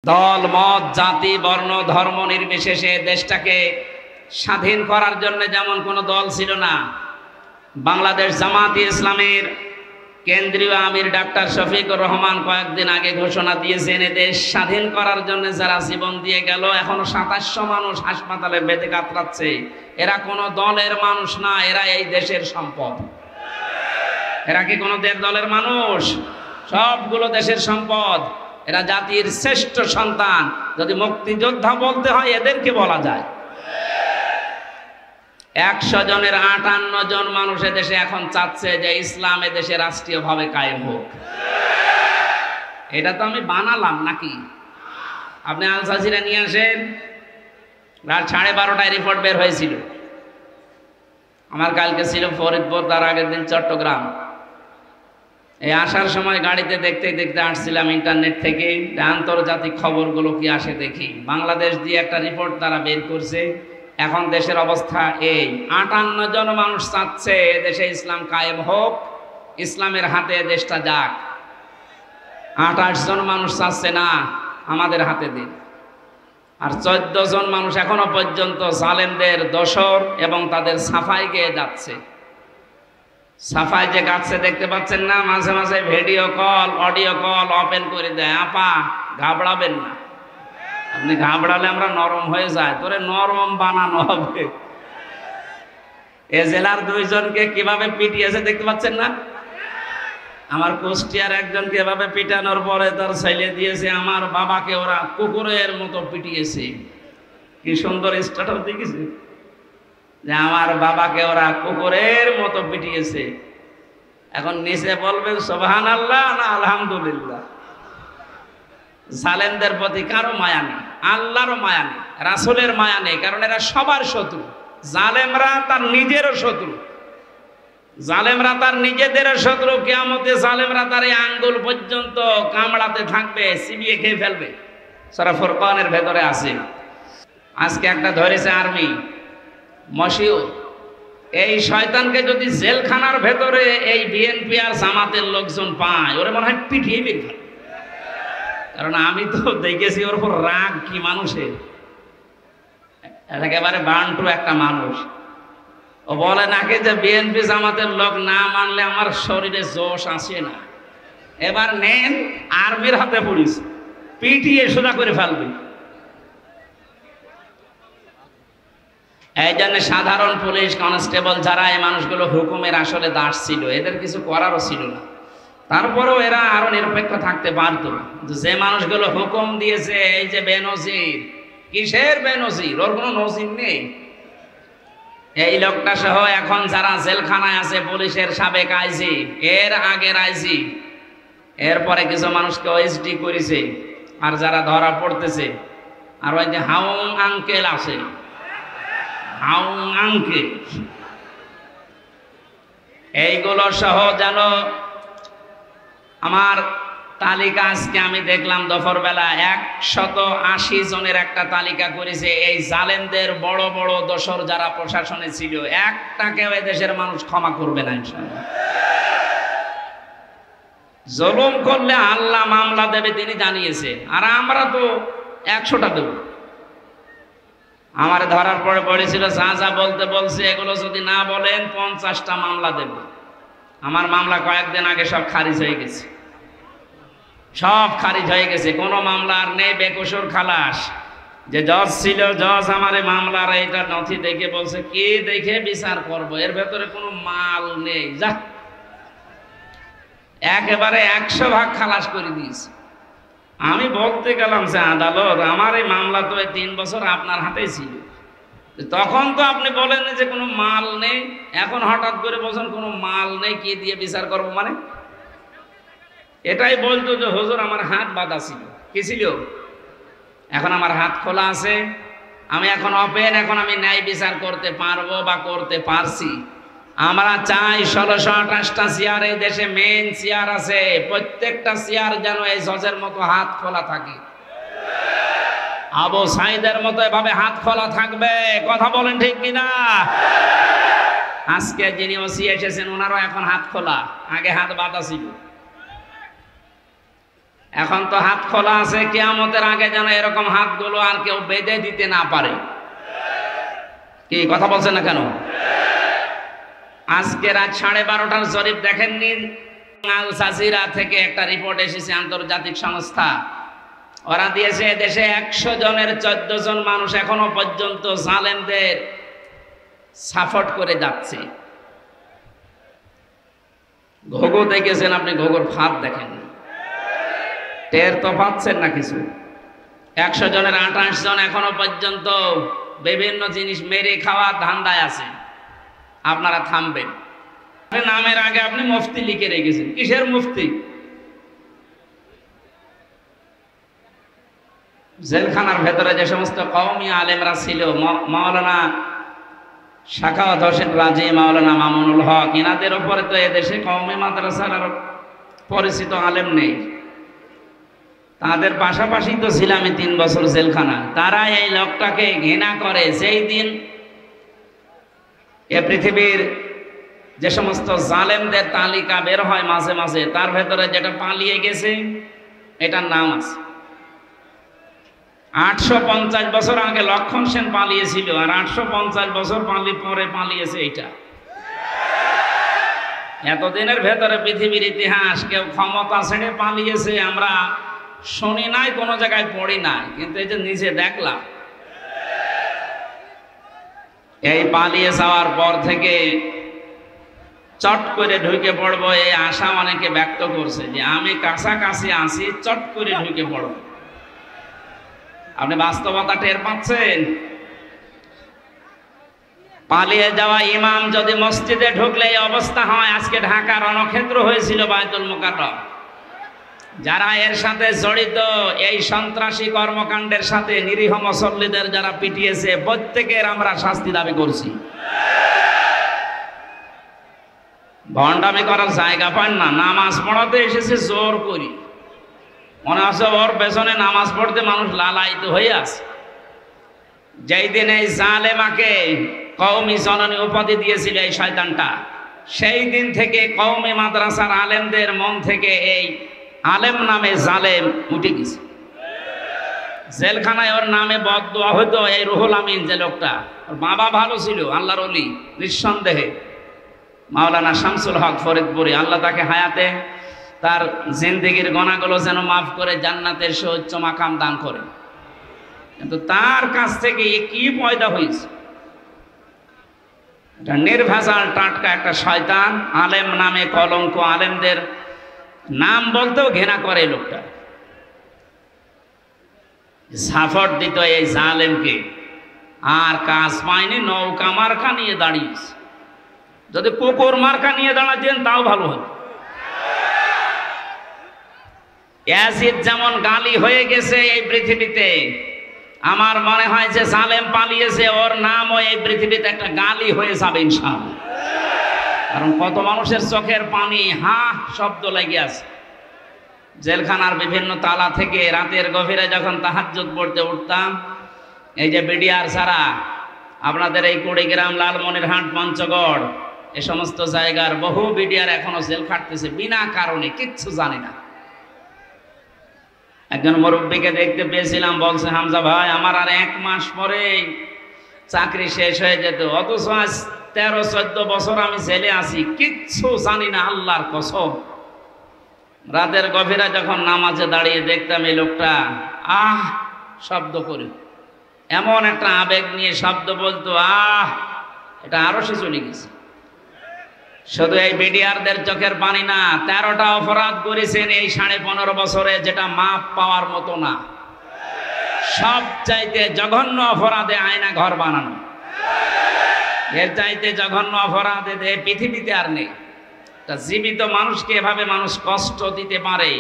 দল মত জাতি বর্ণ ধর্ম নির্বিশেষে দেশটাকে স্বাধীন করার জন্য যেমন কোনো দল ছিল না। বাংলাদেশ জামাতে ইসলামের কেন্দ্রীয় আমির ডাক্তার শফিকুর রহমান কয়েকদিন আগে ঘোষণা দিয়েছেন, দেশ স্বাধীন করার জন্য যারা জীবন দিয়ে গেল এখনো 2700 মানুষ হাসপাতালে বেঁধে কাতরাচ্ছে। এরা কোনো দলের মানুষ না, এরা এই দেশের সম্পদ। এরা কি কোনো দলের মানুষ? সবগুলো দেশের সম্পদ। এরা জাতির শ্রেষ্ঠ সন্তান। যদি মুক্তিযোদ্ধা বলতে হয় এদেরকে বলা যায়। 100 জনের 58 জন মানুষ দেশে এখন চাচ্ছে যে ইসলাম দেশে রাষ্ট্রীয়ভাবে কায়েম হোক। এটা তো আমি বানালাম নাকি? আপনি আল জাজিরা নিয়ে আসেন, রাত 12:30টায় রিপোর্ট বের হয়েছিল। আমার কালকে ছিল ফরিদপুর, তার আগের দিন চট্টগ্রাম। এই আসার সময় গাড়িতে দেখতে দেখতে আসছিলাম ইন্টারনেট থেকে, আন্তর্জাতিক খবরগুলো কি আসে দেখি। বাংলাদেশ দিয়ে একটা রিপোর্ট তারা বের করছে। এখন দেশের অবস্থা এই, 58 জন মানুষ চাচ্ছে দেশে ইসলাম কায়েম হোক, ইসলামের হাতে দেশটা যাক। 28 জন মানুষ চাচ্ছে না আমাদের হাতে দিন। আর 14 জন মানুষ এখনো পর্যন্ত জালেমদের দোসর এবং তাদের সাফাই গেয়ে যাচ্ছে। সাফাই যে গাচ্ছে দেখতে পাচ্ছেন না, মাঝে মাঝে video call audio call open করে দেয়। আপা ঘাবড়াবেন না, আপনি ঘাবড়ালে আমরা নরম হয়ে যায়, তোরে নরম বানানো হবে। এ জেলার 2 জনকে কিভাবে পিটিয়েছে দেখতে পাচ্ছেন না? আমার কুষ্টিয়ার একজনকে এভাবে পিটানোর পরে তার ছেলে দিয়েছে, আমার বাবাকে ওরা কুকুরের মতো পিটিয়েছে। কি সুন্দর স্ট্যাটাস দেখেছে যে আমার বাবাকে ওরা কুকুরের মতো পিটিয়েছে। এখন নিচে বলবেন সুবহানাল্লাহ না আলহামদুলিল্লাহ। জালেমদের প্রতি কারো মায়া নেই, আল্লাহরও মায়া নেই, রাসূলের মায়া নেই, কারণ এরা সবার শত্রু। জালেমরা তার নিজেরও শত্রু, জালেমরা তার নিজেদেরও শত্রু। কিয়ামতে জালেমরা তার এই আঙ্গুল পর্যন্ত কামড়াতে থাকবে, চিবিয়ে খেয়ে ফেলবে। সূরা ফুরকানের ভেতরে আছে। আজকে একটা ধরেছে আর্মি মশিউর। এই শয়তানকে যদি জেলখানার ভেতরে এই বিএনপি আর জামাতের লোকজন পায়, ওরে মনে হয় পিটিয়ে বের ফেলে। কারণ আমি তো দেখেছি ওর উপর রাগ কি মানুষের, একেবারে বান্টু একটা মানুষ। ও বলে নাকি যে বিএনপি জামাতের লোক না মানলে আমার শরীরে জোশ আসে না। এবার নেন, আর্মির হাতে পড়িস, পিটিয়ে সোজা করে ফেলবে। এই জন্য সাধারণ পুলিশ কনস্টেবল যারা এই মানুষগুলো হুকুমের আসলে দাস ছিল, এদের কিছু করারও ছিল না। তারপরেও এরা আরো নিরপেক্ষ থাকতে পারত। যে মানুষগুলো হুকুম দিয়েছে, এই যে বেনজির, কিসের বেনজির? ওর কোনো নজির নেই। এই লোকটা সহ এখন যারা জেলখানায় আছে, পুলিশের সাবেক আইজি, এর আগের আইজি, এরপরে কিছু মানুষকে ওএসডি করেছে। আর যারা ধরা পড়তেছে, আর ওই যে হাউং আঙ্কেল আছে, হাউং আঙ্কেল, এইগুলো সহ যেন আমার তালিকা আজকে আমি দেখলাম দুপুরবেলা 180 জনের একটা তালিকা করেছে। এই জালেমদের বড় বড় দোসর যারা প্রশাসনে ছিল, একটাকেও দেশের মানুষ ক্ষমা করবে না ইনশাআল্লাহ। জুলুম করলে আল্লাহ মামলা দেবে তিনি জানিয়েছে, আর আমরা তো 100টা দেব। আমার ধরার পরে পড়েছিল যা যা বলতে বলছে, এগুলো যদি না বলেন 50টা মামলা দেব। আমার মামলা কয়েকদিন আগে সব খারিজ হয়ে গেছে, সব খারিজ হয়ে গেছে। কোনো মামলা আর নেই, বেকসুর খালাস। যে জজ ছিল, জজ আমার মামলার এইটা নথি দেখে বলছে কি দেখে বিচার করব, এর ভেতরে কোনো মাল নেই, যা একেবারে 100 ভাগ খালাস করে দিয়েছে। আমি বলতে গেলাম যে আদালত, আমার এই মামলা তো 3 বছর আপনার হাতেই ছিল, তখন তো আপনি বলেন যে কোনো মাল নেই, এখন হঠাৎ করে বলছেন কোনো মাল নেই, কি দিয়ে বিচার করব? মানে এটাই বলতো যে হুজুর আমার হাত বাঁধা ছিল। কি ছিল? এখন আমার হাত খোলা আছে, আমি এখন ওপেন, এখন আমি ন্যায় বিচার করতে পারবো বা করতে পারছি। আমরা চাই 1628টা চেয়ার এই দেশে মেইন চেয়ার আছে, প্রত্যেকটা চেয়ার যেন এই জজের মতো হাত খোলা থাকে, আবু সাইদের মতো এভাবে হাত খোলা থাকবে। কথা বলেন ঠিক কিনা? আজকে যিনি ওসি এসেছেন ওনারও এখন হাত খোলা, আগে হাত বাঁধা ছিল। এখন তো হাত খোলা আছে, কিয়ামতের আগে যেন এরকম হাতগুলো আর কেউ বেঁধে দিতে না পারে। কি কথা বলছেন না কেন? আজকে রাত 12:30টার জরিপ দেখেননি? আল জাজিরা থেকে একটা রিপোর্ট এসেছে, আন্তর্জাতিক সংস্থা। ওরা দিয়েছে দেশে 100 জনের 14 জন মানুষ এখনো পর্যন্ত জালেমদের সাপোর্ট করে যাচ্ছে। ঘুঘু দেখেছেন আপনি? ঘুঘুর ফাঁদ দেখেন, টের তো পাচ্ছেন না কিছু? 100 জনের 28 জন এখনো পর্যন্ত বিভিন্ন জিনিস মেরে খাওয়ার ধান্দায় আছে। আপনারা থামবেন। নামের আগে আপনি মুফতি লিখে রেখেছেন। কিসের মুফতি? জেলখানার ভেতরে যে সমস্ত কওমি আলেমরা ছিল, মাওলানা শাখাওয়াত হোসেন রাজি, মাওলানা মামুনুল হক, এনাদের উপরে তো এদেশে কওমি মাদ্রাসার আর পরিচিত আলেম নেই। তাদের পাশাপাশি তো ছিলাম 3 বছর জেলখানা। তারা এই লোকটাকে ঘৃণা করে। যেই দিন এ পৃথিবীর যে সমস্ত জালেমদের তালিকা বের হয় মাঝে মাঝে, তার ভেতরে যেটা পালিয়ে গেছে এটার নাম আছে। 850 বছর আগে লক্ষণ সেন পালিয়েছিল, আর 850 বছর পরে পালিয়েছে এইটা। এতদিনের ভেতরে পৃথিবীর ইতিহাস কেউ ক্ষমতা ছেড়ে পালিয়েছে আমরা শুনি নাই, কোনো জায়গায় পড়ি নাই, কিন্তু এই যে নিজে দেখলাম। এই পালিয়ে যাওয়ার পর থেকে চট করে ঢুকে পড়বো এই আশা অনেকে ব্যক্ত করছে, যে আমি কাছাকাছি আছি, চট করে ঢুকে পড়ব। আপনি বাস্তবতা টের পাচ্ছেন? পালিয়ে যাওয়া ইমাম যদি মসজিদে ঢুকলে এই অবস্থা হয়। আজকে ঢাকা রণক্ষেত্র হয়েছিল বায়তুল মুকাররম। যারা এর সাথে জড়িত, এই সন্ত্রাসী কর্মকাণ্ডের সাথে নিরীহ মুসল্লিদের যারা পিটিয়েছে, প্রত্যেকের আমরা শাস্তি দাবি করছি। ভণ্ডামি করার জায়গা পান না। নামাজ পড়াতে এসেছে জোর করি, মনে আছে ওর পেছনে নামাজ পড়তে মানুষ লালায়িত হয়ে আছে। যেই দিন এই জালেমাকে কওমি জননী উপাধি দিয়েছিল এই শয়তানটা, সেই দিন থেকে কওমি মাদ্রাসার আলেমদের মন থেকে এই আলেম নামে জালেম উঠে গেছে। জেলখানায় ওর নামে বদদোয়া হতো। এই রুহুল আমিন যে লোকটা, ওর বাবা ভালো ছিল, আল্লাহর ওলি নিঃসন্দেহে, মাওলানা শামসুল হক ফরিদপুরি। আল্লাহ তাকে হায়াতে তার জিন্দেগির গুনাহগুলো যেন মাফ করে জান্নাতের সুউচ্চ মাকাম দান করে। কিন্তু তার কাছ থেকে কি পয়দা হয়েছে? এটা নির্ভেজাল টাটকা একটা শয়তান, আলেম নামে কলঙ্ক। আলেমদের নাম বলতেও ঘৃণা করে লোকটা। সাপোর্ট দিত এই জালেমকে, আর কাজ পায়নি। নৌকা মার্কা নিয়ে দাঁড়িয়েছে। যদি কুকুর মার্কা নিয়ে দাঁড়াতেন তাও ভালো হতো। ইয়াজিদ যেমন গালি হয়ে গেছে এই পৃথিবীতে, আমার মনে হয় যে জালেম পালিয়েছে, ওর নামও এই পৃথিবীতে একটা গালি হয়ে যাবে ইনশাআল্লাহ। কারণ কত মানুষের চোখের পানি হা শব্দ লেগে আছে। জেলখানার বিভিন্ন তালা থেকে রাতের গভীরে যখন তাহাজ্জুদ পড়তে উঠতাম, এই যে বিডিআর ছাড়া আপনাদের এই কুড়িগ্রাম, লালমনিরহাট, পঞ্চগড়, এ সমস্ত জায়গার বহু বিডিআর এখনো জেল খাটতেছে বিনা কারণে, কিচ্ছু জানি না। একজন মুরব্বীকে দেখতে পেয়েছিলাম, বলছে, হামজা ভাই, আমার আর 1 মাস পরে চাকরি শেষ হয়ে যেত, অথচ আজ 13-14 বছর আমি জেলে আছি, কিচ্ছু জানি না, আল্লাহর কসম। রাতের গভীরে যখন নামাজে দাঁড়িয়ে দেখতাম এই লোকটা আহ শব্দ করে, এমন একটা আবেগ নিয়ে শব্দ বলতো, এটা আরো সে চলে গেছে। শুধু এই বিডিআরদের চোখের পানি না, 13টা অপরাধ করেছেন এই 15.5 বছরে, যেটা মাপ পাওয়ার মতো না। সবচাইতে জঘন্য অপরাধে আয়না ঘর বানানো, এর চাইতে জঘন্য অপরাধে পৃথিবীতে আর নেই। তা জীবিত মানুষকে এভাবে মানুষ কষ্ট দিতে পারে?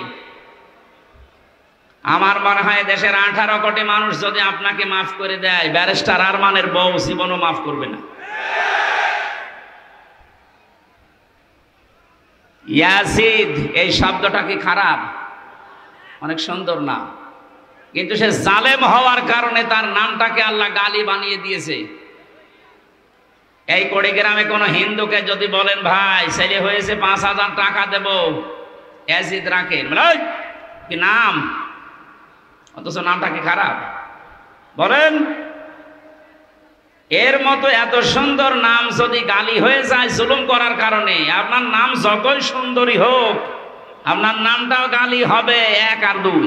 আমার মনে হয় দেশের 18 কোটি মানুষ যদি আপনাকে মাফ করে দেয়, ব্যারিস্টার আরমানের বউ জীবনও মাফ করবে না। ইয়াজিদ এই শব্দটা কি খারাপ? অনেক সুন্দর না, কিন্তু সে জালেম হওয়ার কারণে তার নামটাকে আল্লাহ গালি বানিয়ে দিয়েছে। এই কুড়িগ্রামে কোন হিন্দুকে যদি বলেন, ভাই ছেলে হয়েছে 5,000 টাকা দেব, ইয়াজিদ রাখেন, কি নাম, অথচ নামটা কি খারাপ বলেন? এর মতো এত সুন্দর নাম যদি গালি হয়ে যায় জুলুম করার কারণে, আপনার নাম যতই সুন্দরী হোক আপনার নামটাও গালি হবে 1 আর 2।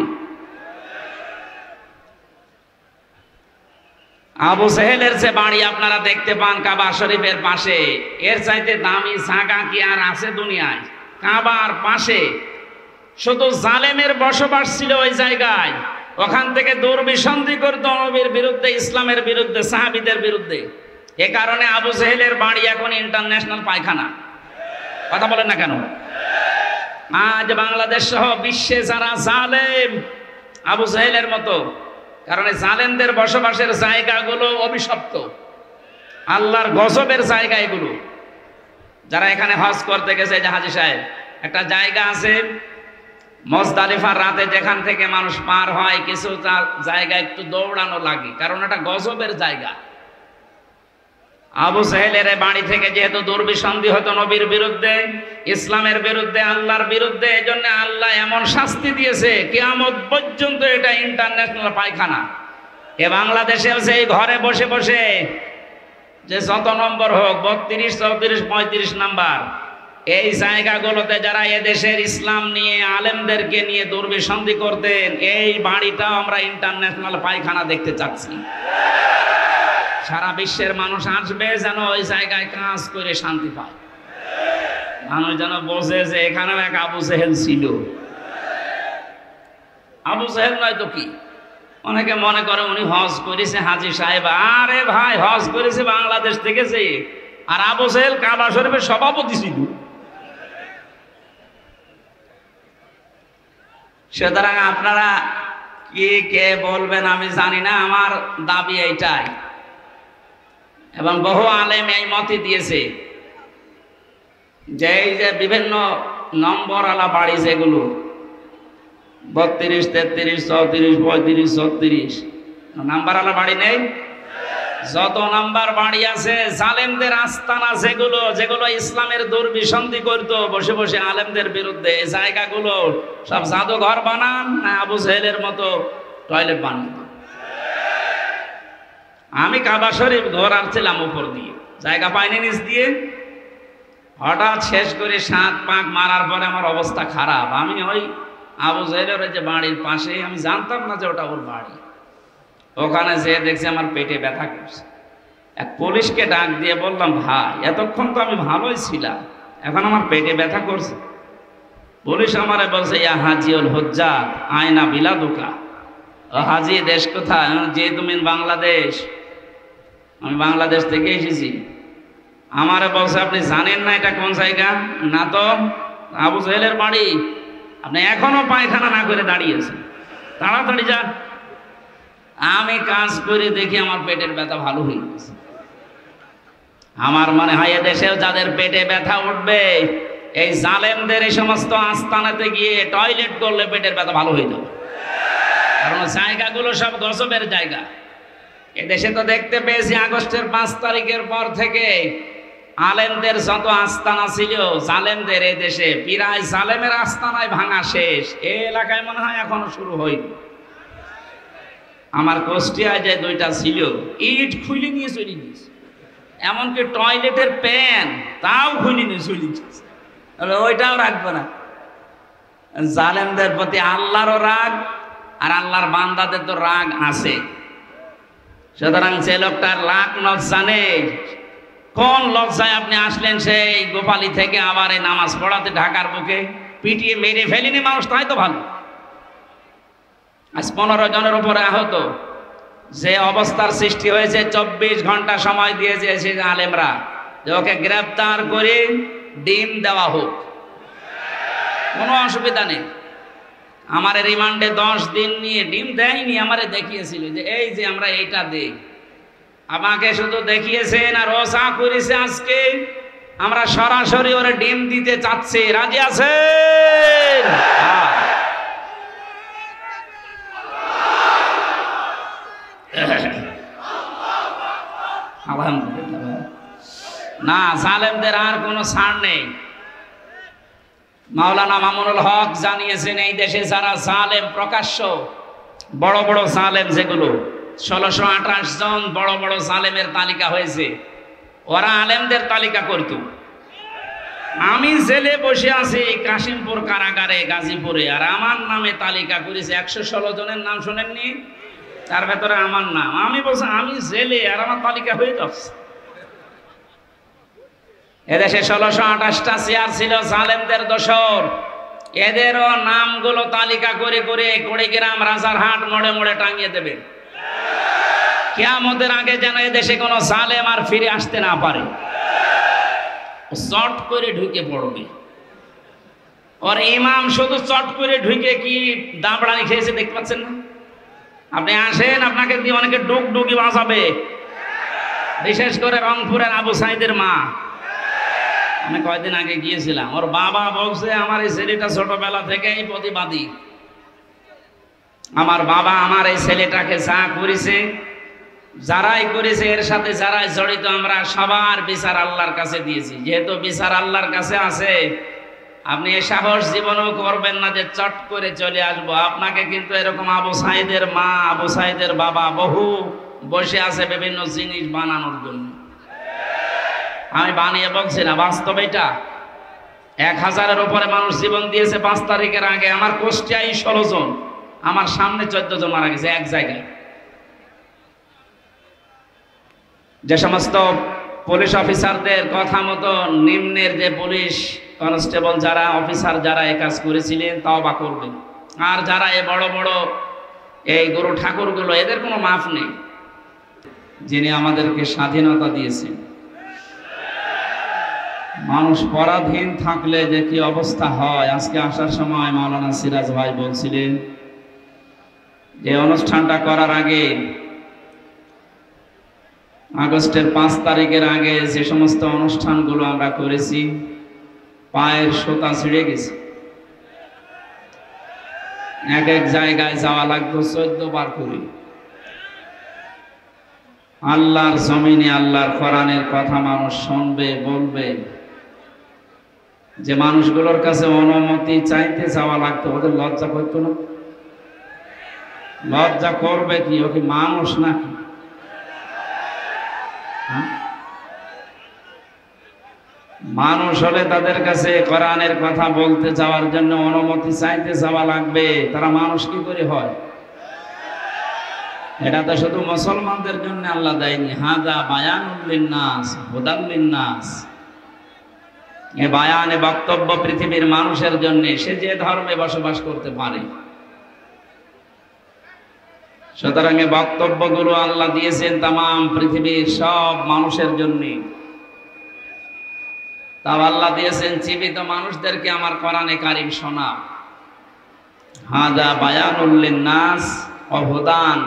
আবু সেহেলের যে বাড়ি আপনারা দেখতে পান কাবা শরীফের পাশে, এর চাইতে দামি জায়গা কি আর আছে দুনিয়ায়? কাবার পাশে শুধু জালেমের বসবাস ছিল ওই জায়গায়, ওখান থেকে দুর্বিসন্ধি করতো নবীর বিরুদ্ধে, ইসলামের বিরুদ্ধে, সাহাবীদের বিরুদ্ধে। এ কারণে আবু সেহেলের বাড়ি এখন ইন্টারন্যাশনাল পায়খানা। কথা বলেন না কেন? আজ বাংলাদেশ সহ বিশ্বে যারা জালেম আবু সেহেলের মতো, কারণ জালেমদের বসবাসের জায়গাগুলো অভিশপ্ত, আল্লাহর গজবের জায়গা এগুলো। যারা এখানে হজ করতে গেছে, যে হাজী সাহেব, একটা জায়গা আছে মুজদালিফার রাতে যেখান থেকে মানুষ পার হয়, কিছু জায়গা একটু দৌড়ানো লাগে, কারণ এটা গজবের জায়গা। আবু সেহেলের বাড়ি থেকে যেহেতু দুর্বিসন্ধি হতো নবীর বিরুদ্ধে, ইসলামের বিরুদ্ধে, আল্লাহর বিরুদ্ধে, এই জন্য আল্লাহ এমন শাস্তি দিয়েছে কিয়ামত পর্যন্ত এটা ইন্টারন্যাশনাল পায়খানা। এ বাংলাদেশেও সেই ঘরে বসে বসে যে যত নম্বর হোক, 32, 34, 35 নাম্বার, এই জায়গাগুলোতে যারা এদেশের ইসলাম নিয়ে, আলেমদেরকে নিয়ে দুর্বিসন্ধি করতেন, এই বাড়িটাও আমরা ইন্টারন্যাশনাল পায়খানা দেখতে চাচ্ছি। সারা বিশ্বের মানুষ আসবে যেন ওই জায়গায় কাজ করে শান্তি পায়, মানুষ যেন বোঝে যে এখানেও এক আবু সেহেল ছিল। আবু সেহেল নয় তো কি? অনেকে মনে করে উনি হজ করেছে হাজী সাহেব। আরে ভাই, হজ করেছে বাংলাদেশ থেকে যে, আর আবু সেহেল কাবা শরীফের সভাপতি ছিল। সুতরাং আপনারা কি কে বলবেন আমি জানি না, আমার দাবি এইটাই, এবং বহু আলেম এই মতই দিয়েছে যে এই যে বিভিন্ন নম্বরওয়ালা বাড়ি যেগুলো 32, 33, 34, 35, 36 নাম্বারওয়ালা বাড়ি নেই, যত নাম্বার বাড়ি আছে জালেমদের আস্তানা, যেগুলো যেগুলো ইসলামের দুর্বিসন্ধি করতো বসে বসে আলেমদের বিরুদ্ধে, এই জায়গাগুলো সব জাদুঘর বানান না আবু সেহেলের মতো টয়লেট বানান? আমি কাবা শরীফ ঘোরার ছিলাম উপর দিয়ে, জায়গা পাইনি নিচ দিয়ে, হঠাৎ শেষ করে 7 পাক মারার পরে আমার অবস্থা খারাপ। আমি ওই আবু সেহেলের যে বাড়ির পাশে, আমি জানতাম না যে ওটা ওর বাড়ি, ওখানে যেয়ে দেখছি আমার পেটে ব্যথা করছে। এক পুলিশকে ডাক দিয়ে বললাম, ভাই এতক্ষণ তো আমি ভালোই ছিলাম, এখন আমার পেটে ব্যথা করছে। পুলিশ আমারে বলছে, ইয়া হাজিউল হুজ্জাত আয়না বিলাদুকা, ও হাজি দেশ কোথায়? যে তুমি বাংলাদেশ। আমি বাংলাদেশ থেকে এসেছি। আমারে বলছে, আপনি জানেন না এটা কোন জায়গা? না তো। আবু সেহেলের বাড়ি। আপনি এখনো পায়খানা না করে দাঁড়িয়েছেন, তাড়াতাড়ি যান। আমি কাজ করে দেখি আমার পেটের ব্যথা ভালো হয়ে গেছে। আমার মনে হয় এদেশেও যাদের পেটে ব্যথা উঠবে, এই জালেমদের এই সমস্ত আস্তানাতে গিয়ে টয়লেট করলে পেটের ব্যথা ভালো হয়ে যাবে, কারণ জায়গাগুলো সব গজবের জায়গা। এদেশে তো দেখতে পেয়েছি আগস্টের 5 তারিখের পর থেকে আলেমদের যত আস্তানা ছিল জালেমদের, এই দেশে প্রায় জালেমের আস্তানায় ভাঙা শেষ। এই এলাকায় মনে হয় এখনো শুরু হয়নি। আমার কুষ্টিয়ায় যে 2টা ছিল, ইট খুলে নিয়ে চলে গিয়েছে, এমনকি টয়লেটের প্যান তাও খুলে নিয়ে চলে গিয়েছে। ওইটাও রাখবো না। জালেমদের প্রতি আল্লাহরও রাগ, আর আল্লাহর বান্দাদের তো রাগ আছে। সুতরাং যে লোকটার লাখ লজ্জা নেই, কোন লজ্জায় আপনি আসলেন সেই গোপালী থেকে আবার এই নামাজ পড়াতে ঢাকার বুকে? পিটিয়ে মেরে ফেলিনি মানুষ, তাই তো ভালো। আজ 15 জনের উপরে আহত। যে অবস্থার সৃষ্টি হয়েছে, 24 ঘন্টা সময় দিয়েছে আলেমরা যে ওকে গ্রেফতার করে ডিম দেওয়া হোক, কোনো অসুবিধা নেই। আমার রিমান্ডে 10 দিন নিয়ে ডিম দেয়নি, আমারে দেখিয়েছিল যে এই যে আমরা এইটা দেই। আমাকে শুধু দেখিয়েছেন আর ও যা করেছে আজকে, আমরা সরাসরি ওরে ডিম দিতে চাচ্ছি। রাজি আছেন? আলহামদুলিল্লাহ। না, জালেমদের আর কোনো ছাড় নেই। মাওলানা মামুনুল হক জানিয়েছেন এই দেশে যারা জালেম প্রকাশ্য বড় বড় জালেম, যেগুলো 1628 জন বড় বড় জালেমের তালিকা হয়েছে, ওরা আলেমদের তালিকা করত। আমি জেলে বসে আছি কাশিমপুর কারাগারে গাজীপুরে, আর আমার নামে তালিকা করেছে 116 জনের নাম শোনেননি? তার ভেতরে আমার নাম। আমি বলছি আমি জেলে আর আমার তালিকা হয়ে যাচ্ছে। এদেশে 1628টা চেয়ার ছিল জালেমদের দোসর, এদেরও নামগুলো তালিকা করে করে কুড়িগ্রাম রাজারহাট মোড়ে মোড়ে টাঙিয়ে দেবেন। কিয়ামতের আগে যেন এদেশে কোনো জালেম আর ফিরে আসতে না পারে। চট করে ঢুকে পড়বে। ওর ইমাম শুধু চট করে ঢুকে কি দাবড়ানি খেয়েছে দেখতে পাচ্ছেন না? আপনি আসেন, আপনাকে দিয়ে অনেকে ডুগডুগি বাজাবে, বিশেষ করে রংপুরের আবু সাইদের মা। আমি কয়েকদিন আগে গিয়েছিলাম, ওর বাবা বলছে আমার এই ছেলেটা ছোটবেলা থেকেই প্রতিবাদী। আমার বাবা আমার এই ছেলেটাকে যা করেছে, যারাই করেছে এর সাথে যারাই জড়িত, আমরা সবার বিচার আল্লাহর কাছে দিয়েছি। যেহেতু বিচার আল্লাহর কাছে আছে, আপনি এ সাহস জীবনেও করবেন না যে চট করে চলে আসবো। আপনাকে কিন্তু এরকম আবু সাইদের মা, আবু সাইদের বাবা বহু বসে আছে বিভিন্ন জিনিস বানানোর জন্য। আমি বানিয়ে বলছি না, বাস্তব এটা। 1000-এর উপরে মানুষ জীবন দিয়েছে 5 তারিখের আগে। আমার কুষ্টিয়ায় 16 জন, আমার সামনে 14 জন মারা গেছে এক জায়গায়। যে সমস্ত পুলিশ অফিসারদের কথা মতো নিম্নের যে পুলিশ কনস্টেবল যারা অফিসার যারা এই কাজ করেছিলেন তওবা করবেন। আর যারা এই বড় বড় এই গুরু ঠাকুরগুলো, এদের কোনো মাফ নেই। যিনি আমাদেরকে স্বাধীনতা দিয়েছেন, মানুষ পরাধীন থাকলে যে কি অবস্থা হয়, আজকে আসার সময় মাওলানা সিরাজ ভাই বলছিলেন যে অনুষ্ঠানটা করার আগে, আগস্টের 5 তারিখের আগে যে সমস্ত অনুষ্ঠানগুলো আমরা করেছি, পায়ের সুতা ছিঁড়ে গেছে। এক এক জায়গায় যাওয়া লাগতো 14 বার করে। আল্লাহর জমিনে আল্লাহর কোরআনের কথা মানুষ শুনবে, বলবে। যে মানুষগুলোর কাছে অনুমতি চাইতে যাওয়া লাগতো, ওদের লজ্জা করতো না? লজ্জা করবে কি? ও কি মানুষ নাকি? মানুষ হলে তাদের কাছে কোরআনের কথা বলতে যাওয়ার জন্য অনুমতি চাইতে যাওয়া লাগবে। তারা মানুষ কি করে হয়? এটা তো শুধু মুসলমানদের জন্য আল্লাহ দেয়নি। হাদা বায়ানুল লিন্নাস হুদাল লিন্নাস। এ বায়ান, এ বক্তব্য পৃথিবীর মানুষের জন্য, সে যে ধর্মে বসবাস করতে পারে। সুতরাং এ বক্তব্যগুলো আল্লাহ দিয়েছেন তামাম পৃথিবীর সব মানুষের জন্য। তাও আল্লাহ দিয়েছেন জীবিত মানুষদেরকে আমার কোরআনে কারীম শোনা। হাদা বায়ানুল লিন্নাস ওয়া হুদান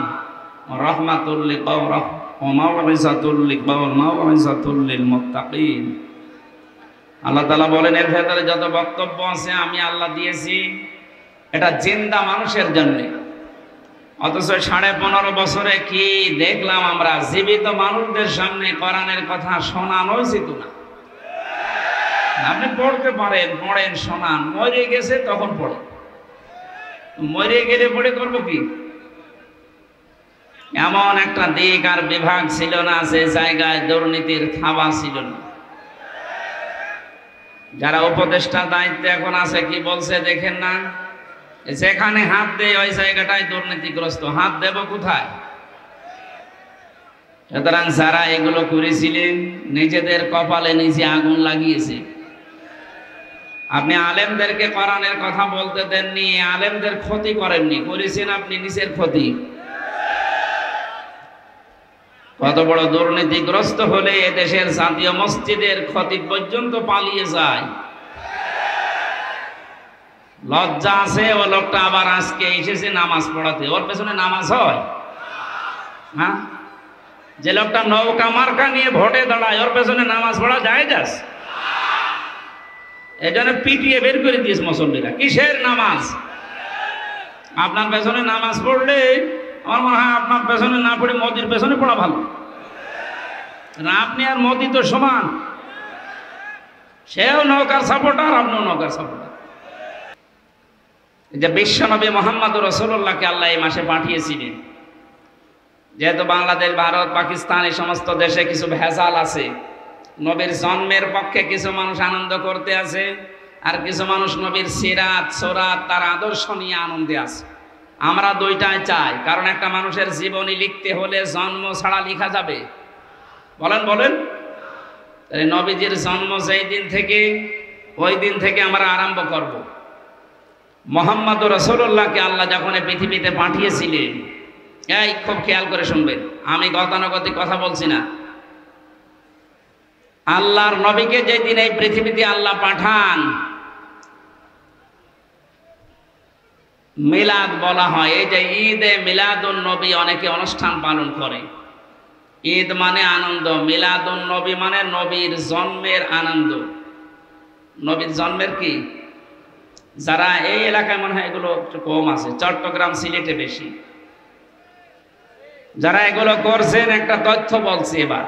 ওয়া রাহমাতুল লিকাওমিন ওয়া মাউইযাতুল লিল মুত্তাকিন। আল্লাহ তাআলা বলেন এর ভেতরে যত বক্তব্য আছে আমি আল্লাহ দিয়েছি, এটা জিন্দা মানুষের জন্য। অথচ 15.5 বছরে কি দেখলাম আমরা? জীবিত মানুষদের সামনে কোরআনের কথা শোনানো উচিত না। আপনি পড়তে পারেন, পড়েন, শোনান। মরে গেছে তখন পড়ে, মরে গেলে পড়ে করবো কি? এমন একটা দিক আর বিভাগ ছিল না যে জায়গায় দুর্নীতির থাবা ছিল না। যারা উপদেষ্টা দায়িত্বে এখন আছে কি বলছে দেখেন না? যেখানে হাত দেয় ওই জায়গাটায় দুর্নীতিগ্রস্ত। হাত দেব কোথায়? সুতরাং যারা এগুলো করেছিলেন নিজেদের কপালে নিজে আগুন লাগিয়েছে। আপনি আলেমদেরকে কোরআনের কথা বলতে দেননি, আলেমদের ক্ষতি করেননি, করেছেন আপনি নিজের ক্ষতি। কত বড় দুর্নীতিগ্রস্ত হলে এদেশের জাতীয় মসজিদের ক্ষতি পর্যন্ত পালিয়ে যায়। লজ্জা আছে ও লোকটা আবার আজকে এসেছে নামাজ পড়াতে, ওর পেছনে নামাজ হয়? হ্যাঁ, যে লোকটা নৌকা মার্কা নিয়ে ভোটে দাঁড়ায় ওর পেছনে নামাজ পড়া যায়? যাস এই জন্য পিটিয়ে বের করে দিয়েছে মুসল্লিরা। কিসের নামাজ? আপনার পেছনে নামাজ পড়লে আমার মনে হয় আপনার পেছনে না পড়ে মোদির পেছনে পড়া ভালো। আপনি আর মোদি তো সমান, সেও নৌকার সাপোর্টার, আপনিও নৌকার সাপোর্টার। যে বিশ্বনবী মুহাম্মদ রাসূলুল্লাহকে আল্লাহ এই মাসে পাঠিয়েছিলেন। যেহেতু বাংলাদেশ, ভারত, পাকিস্তান এই সমস্ত দেশে কিছু ভেজাল আছে, নবীর জন্মের পক্ষে কিছু মানুষ আনন্দ করতে আছে, আর কিছু মানুষ নবীর সিরাত সুরাত তার আদর্শ নিয়ে আনন্দে আছে। আমরা দুইটাই চাই, কারণ একটা মানুষের জীবনী লিখতে হলে জন্ম ছাড়া লেখা যাবে? বলেন বলেন। নবীজির জন্ম যেই দিন থেকে, ওই দিন থেকে আমরা আরম্ভ করব। মুহাম্মদ রাসূলুল্লাহকে আল্লাহ যখন পৃথিবীতে পাঠিয়েছিলেন, এই খুব খেয়াল করে শুনবেন, আমি গতানুগতিক কথা বলছি না। আল্লাহর নবীকে যেদিন এই পৃথিবীতে আল্লাহ পাঠান, মিলাদ বলা হয়। এই যে ঈদে মিলাদুন নবী অনেকে অনুষ্ঠান পালন করে। ঈদ মানে আনন্দ, মিলাদুন নবী মানে নবীর জন্মের আনন্দ। নবীর জন্মের কি, যারা এই এলাকায় মনে হয় এগুলো একটু কম আছে, চট্টগ্রাম সিলেটে বেশি। যারা এগুলো করছেন একটা তথ্য বলছি এবার।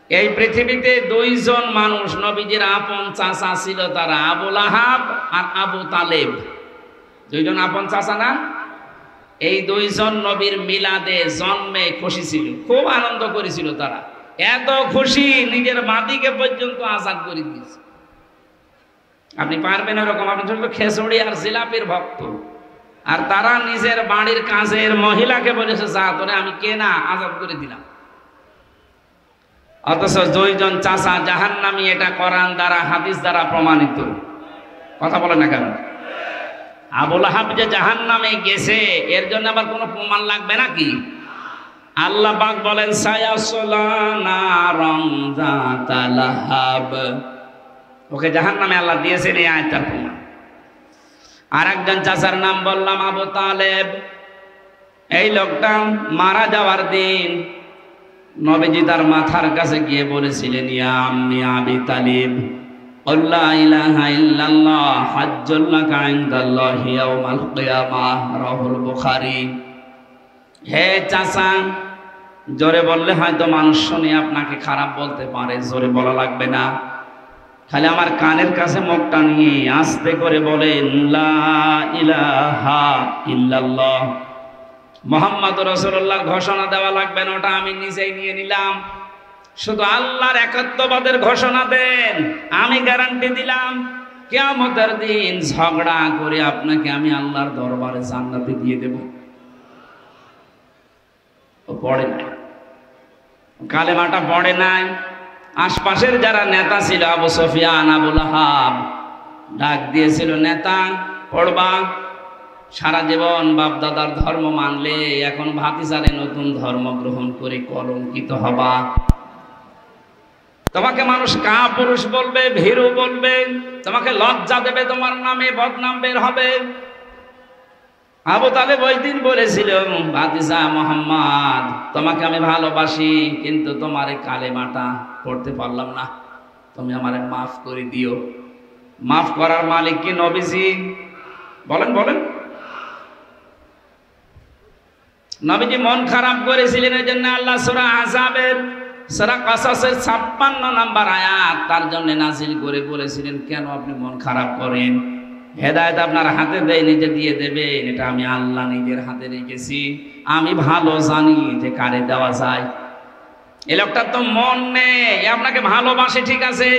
এই পৃথিবীতে দুইজন মানুষ নবীজির আপন চাচা ছিল, তারা আবু লাহাব আর আবু তালেব। দুইজন আপন চাচা না? এই দুইজন নবীর মিলাদে জন্মে খুশি ছিল, খুব আনন্দ করেছিল তারা। এত খুশি নিজের মাদিকে পর্যন্ত আজাদ করে দিয়েছে। আপনি পারবেন এরকম? আপনি ছোট খেসড়ি আর জিলাপির ভক্ত, আর তারা নিজের বাড়ির কাজের মহিলাকে বলেছে, যা তোরে আমি কেনা আজাদ করে দিলাম। অথচ দুইজন চাচা জাহান্নামী, এটা কোরআন দ্বারা হাদিস দ্বারা প্রমাণিত। কথা বলে না কেন? আবু লাহাব যে জাহান্নামে গেছে, এর জন্য আবার কোনো প্রমাণ লাগবে নাকি? আল্লাহ পাক বলেন, সায়াসলা নারান যাতা লাহাব, ওকে জাহান্নামে আল্লাহ দিয়েছেন, এই আয়াতটার প্রমাণ। আর একজন চাচার নাম বললাম আবু তালেব। এই লোকটা মারা যাওয়ার দিন নবীজি তার মাথার কাছে গিয়ে বলেছিলেন, ইয়া আম্মি আবি তালিব, আল্লা ইলাহা ইল্লাল্লাহ হাজ্জুল লাকা ইনদাল্লাহি ইয়াউমাল কিয়ামাহ, রাহুল বুখারী। হে চাচা, জোরে বললে হয়তো মানুষ শুনে আপনাকে খারাপ বলতে পারে, জোরে বলা লাগবে না। খালি আমার কানের কাছে মুখটা নিয়ে আস্তে করে বলেন, লা ইলাহা ইল্লাল্লাহ মুহাম্মদ রাসূলুল্লাহর ঘোষণা দেওয়া লাগবে না, ওটা আমি নিজেই নিয়ে নিলাম। শুধু আল্লাহর একাত্মবাদের ঘোষণা দেন, আমি গ্যারান্টি দিলাম কিয়ামতের দিন ঝগড়া করে আপনাকে আমি আল্লাহর দরবারে জান্নাতে দিয়ে দেব। ও পড়ে নাই, কালেমাটা পড়ে নাই। আশপাশের যারা নেতা ছিল, আবু সুফিয়ান, আবু লাহাব, ডাক দিয়েছিল, নেতা পড়বা, সারা জীবন বাপ দাদার ধর্ম মানলে এখন ভাতিজারে নতুন ধর্ম গ্রহণ করে কলঙ্কিত হবা। তোমাকে মানুষ কাপুরুষ বলবে, ভীরু বলবে, তোমাকে লজ্জা দেবে, তোমার নামে বদনাম বের হবে। আবু তালেব ওই দিন বলেছিল, ভাতিজা মুহাম্মদ, তোমাকে আমি ভালোবাসি, কিন্তু তোমার এই কালেমাটা পড়তে পারলাম না, তুমি আমারে মাফ করে দিও। মাফ করার মালিক কি নবীজি? বলেন বলেন। নবীজি মন খারাপ করেছিলেন, এই জন্য আল্লাহ সূরা আহজাবের, সূরা কাসাসের 56 নম্বর আয়াত তার জন্য নাজিল করে বলেছিলেন, কেন আপনি মন খারাপ করেন? হেদায়েত আপনার হাতে দেয়, নিজে দিয়ে দেবেন, এটা আমি আল্লাহ নিজের হাতে রেখেছি। আমি ভালো জানি যে কারে দেওয়া যায়। এই লোকটার তো মন নেই, আপনাকে ভালোবাসে ঠিক আছে,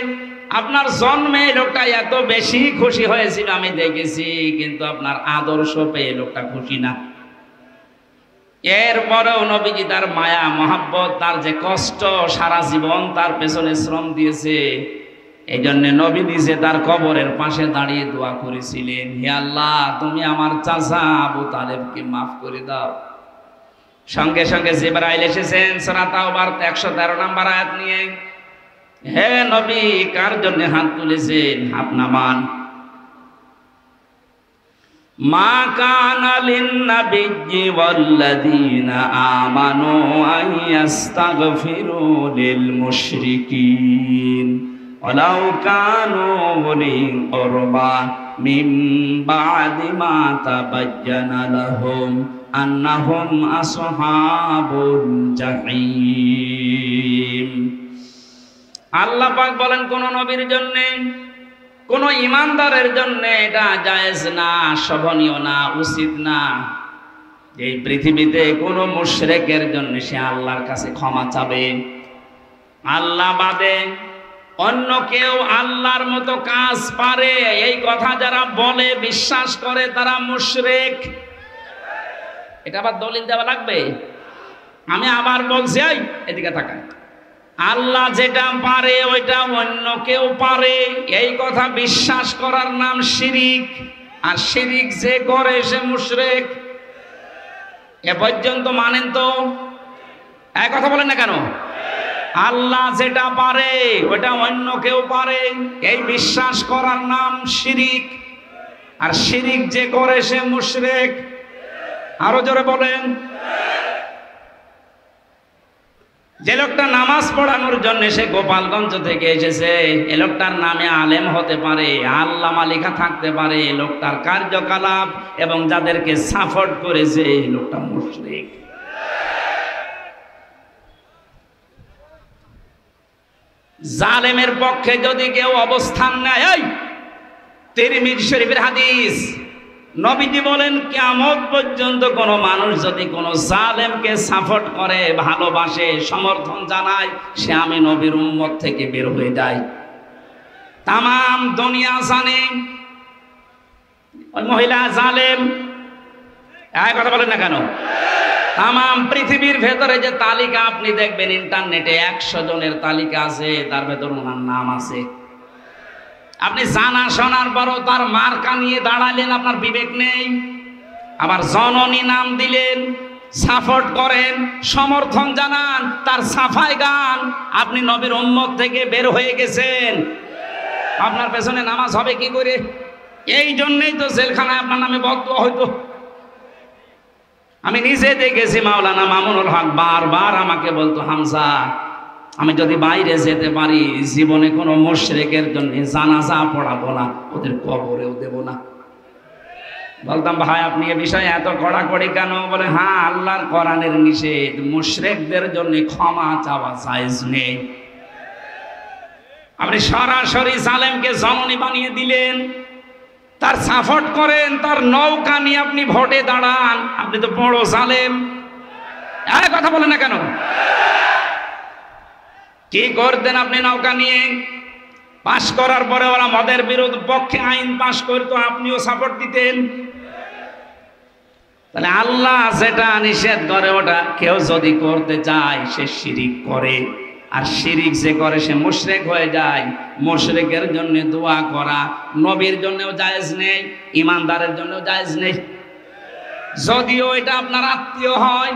আপনার জন্মে এই লোকটা এত বেশি খুশি হয়েছিল আমি দেখেছি, কিন্তু আপনার আদর্শ পেয়ে লোকটা খুশি না। এরপরেও নবীজি তার মায়া মহাব্বত, তার যে কষ্ট, সারা জীবন তার পেছনে শ্রম দিয়েছে, এই জন্য নবী নিজে তার কবরের পাশে দাঁড়িয়ে দোয়া করেছিলেন, হে আল্লাহ, তুমি আমার চাচা আবু তালেবকে মাফ করে দাও। সঙ্গে সঙ্গে জিবরাইল এসেছেন সূরা তাওবার 113 নম্বর আয়াত নিয়ে। হে নবী, কার জন্য হাত তুলেছেন? হাত নামান। মা কানা লিন-নাবিয়্যি ওয়াল্লাযীনা আমানু আইয়াস্তাগফিরু লিল মুশরিকিন ওয়ালাউ কানু উলি কুরবা মিন বা'দি মা তাবায়্যানা লাহুম আন্নাহুম আসহাবুল জাহিম। আল্লাহ পাক বলেন, কোন নবীর জন্য কোন ইমানদারের জন্য এটা জায়েজ না, শোভনীয় না, উচিত না। এই পৃথিবীতে কোন মুশরিকের জন্য সে আল্লাহর কাছে ক্ষমা চাবে। আল্লাহ বাদে অন্য কেউ আল্লাহর মতো কাজ পারে, এই কথা যারা বলে, বিশ্বাস করে, তারা মুশরিক। এটা আবার দলিল দেওয়া লাগবে? আমি আবার বলছি, এদিকে তাকান। আল্লাহ যেটা পারে ওইটা অন্য কেউ পারে, এই কথা বিশ্বাস করার নাম শিরিক। আর শিরিক যে করে সে মুশরিক। এ পর্যন্ত মানেন তো? এক কথা বলেন না কেন? আল্লাহ যেটা পারে ওটা অন্য কেউ পারে, এই বিশ্বাস করার নাম শিরিক। আর শিরিক যে করে সে মুশরিক। আরো জোরে বলেন। যে লোকটা নামাজ পড়ানোর জন্য সে গোপালগঞ্জ থেকে এসেছে, এ লোকটার নামে আলেম হতে পারে, আল্লামা লেখা থাকতে পারে, লোকটার কার্যকলাপ এবং যাদেরকে সাপোর্ট করেছে এই লোকটা মুশরিক। জালেমের পক্ষে যদি কেউ অবস্থান নেয়, এই তিরমিজি শরীফের হাদিস, নবীজি বলেন কিয়ামত পর্যন্ত কোন মানুষ যদি কোন জালেমকে সাপোর্ট করে, ভালোবাসে, সমর্থন জানায়, সে আমি নবীর উম্মত থেকে বের হয়ে যায়। তামাম দুনিয়া জানে ওই মহিলা জালেম। এই কথা বলেন না কেন? তামাম পৃথিবীর ভেতরে যে তালিকা আপনি দেখবেন ইন্টারনেটে, 100 জনের তালিকা আছে, তার ভেতর ওনার নাম আছে। আপনি জানা শোনার পরও তার মার্কা নিয়ে দাঁড়ালেন, আপনার বিবেক নেই। আবার জননী নাম দিলেন, সাপোর্ট করেন, সমর্থন জানান, তার সাফাই গান, আপনি নবীর উম্মত থেকে বের হয়ে গেছেন। আপনার পেছনে নামাজ হবে কি করে? এই জন্যই তো জেলখানায় আপনার নামে বদদুয়া হইতো। আমি নিজে দেখেছি, মাওলানা মামুনুল হক বারবার আমাকে বলতো, হামজা আমি যদি বাইরে যেতে পারি জীবনে কোনো মুশরিকের জন্য জানাজা পড়াবো না, ওদের কবরেও দেব না। বলতাম, ভাই আপনি এ বিষয়ে এত কড়াকড়ি কেন? বলে, হ্যাঁ আল্লাহর কোরআনের নিষেধ, মুশরিকদের জন্য ক্ষমা চাওয়া জায়েজ নেই। আপনি সরাসরি জালেমকে জননী বানিয়ে দিলেন, তার সাপোর্ট করেন, তার নৌকা নিয়ে আপনি ভোটে দাঁড়ান, আপনি তো বড় জালেম। এই কথা বলেন না কেন? কি করতেন আপনি নৌকা নিয়ে? পাশ করার পরে ওরা মদের বিরোধ পক্ষে আইন পাশ করতো, আপনিও সাপোর্ট দিতেন। তাহলে আল্লাহ যেটা নিষেধ করে ওটা কেউ যদি করতে চায় সে শিরিক করে। আর শিরিক যে করে সে মুশরিক হয়ে যায়। মুশরিকের জন্য দোয়া করা নবীর জন্যও জায়েজ নেই, ইমানদারের জন্যও জায়েজ নেই। যদিও এটা আপনার আত্মীয় হয়,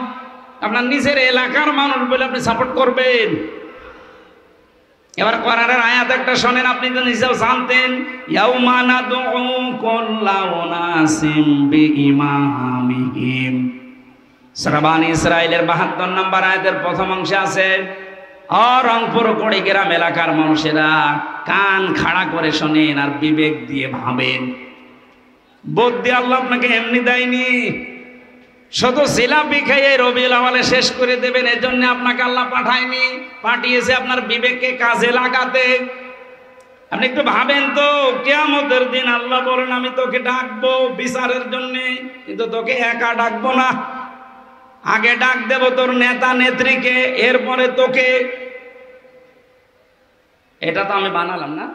আপনার নিজের এলাকার মানুষ বলে আপনি সাপোর্ট করবেন। এবার কোরআনের আয়াত একটা শোনেন, আপনি তো নিজেও জানতেন, ইয়াউমা নাদউ কুল্লা উনাসিম বিইমামিহিম। সূরা বানী ইসরাঈলের ৭২ নম্বর আয়াতের প্রথম অংশে আছে, রংপুর কুড়িগ্রাম এলাকার মানুষেরা কান খাড়া করে শোনেন আর বিবেক দিয়ে ভাবেন। বুদ্ধি আল্লাহ আপনাকে এমনি দেয়নি, শুধু জিলাপি খেয়ে রবিউল আউয়ালে শেষ করে দেবেন এজন্য আপনাকে আল্লাহ পাঠায়নি, পাঠিয়েছে আপনার বিবেককে কাজে লাগাতে। আপনি একটু ভাবেন তো, কিয়ামতের দিন আল্লাহ বলেন আমি তোকে ডাকবো বিচারের জন্য, কিন্তু তোকে একা ডাকবো না, আগে ডাক দেব তোর নেতা নেত্রীকে, এরপরে তোকে। এটা তো আমি বানালাম না।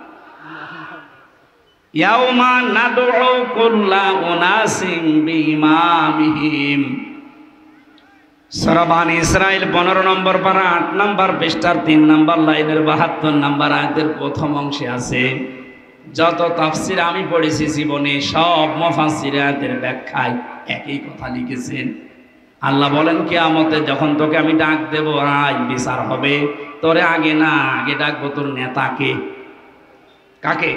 ইয়াউমা নাদউ কুল্লা উনাসিম বিইমামিহিম। সূরা বানী ইসরাঈল 15 নম্বর পারা 8 নম্বর পৃষ্ঠার 3 নম্বর লাইনের 72 নম্বর আয়াতের প্রথম অংশে আছে। যত তাফসীর আমি পড়েছি জীবনে, সব মুফাসসির আয়াতের ব্যাখ্যায় একই কথা লিখেছেন। আল্লাহ বলেন কিয়ামতে যখন তোকে আমি ডাক দেব, আয় বিচার হবে, তোরে আগে না, আগে ডাকবো তোর নেতাকে। কাকে?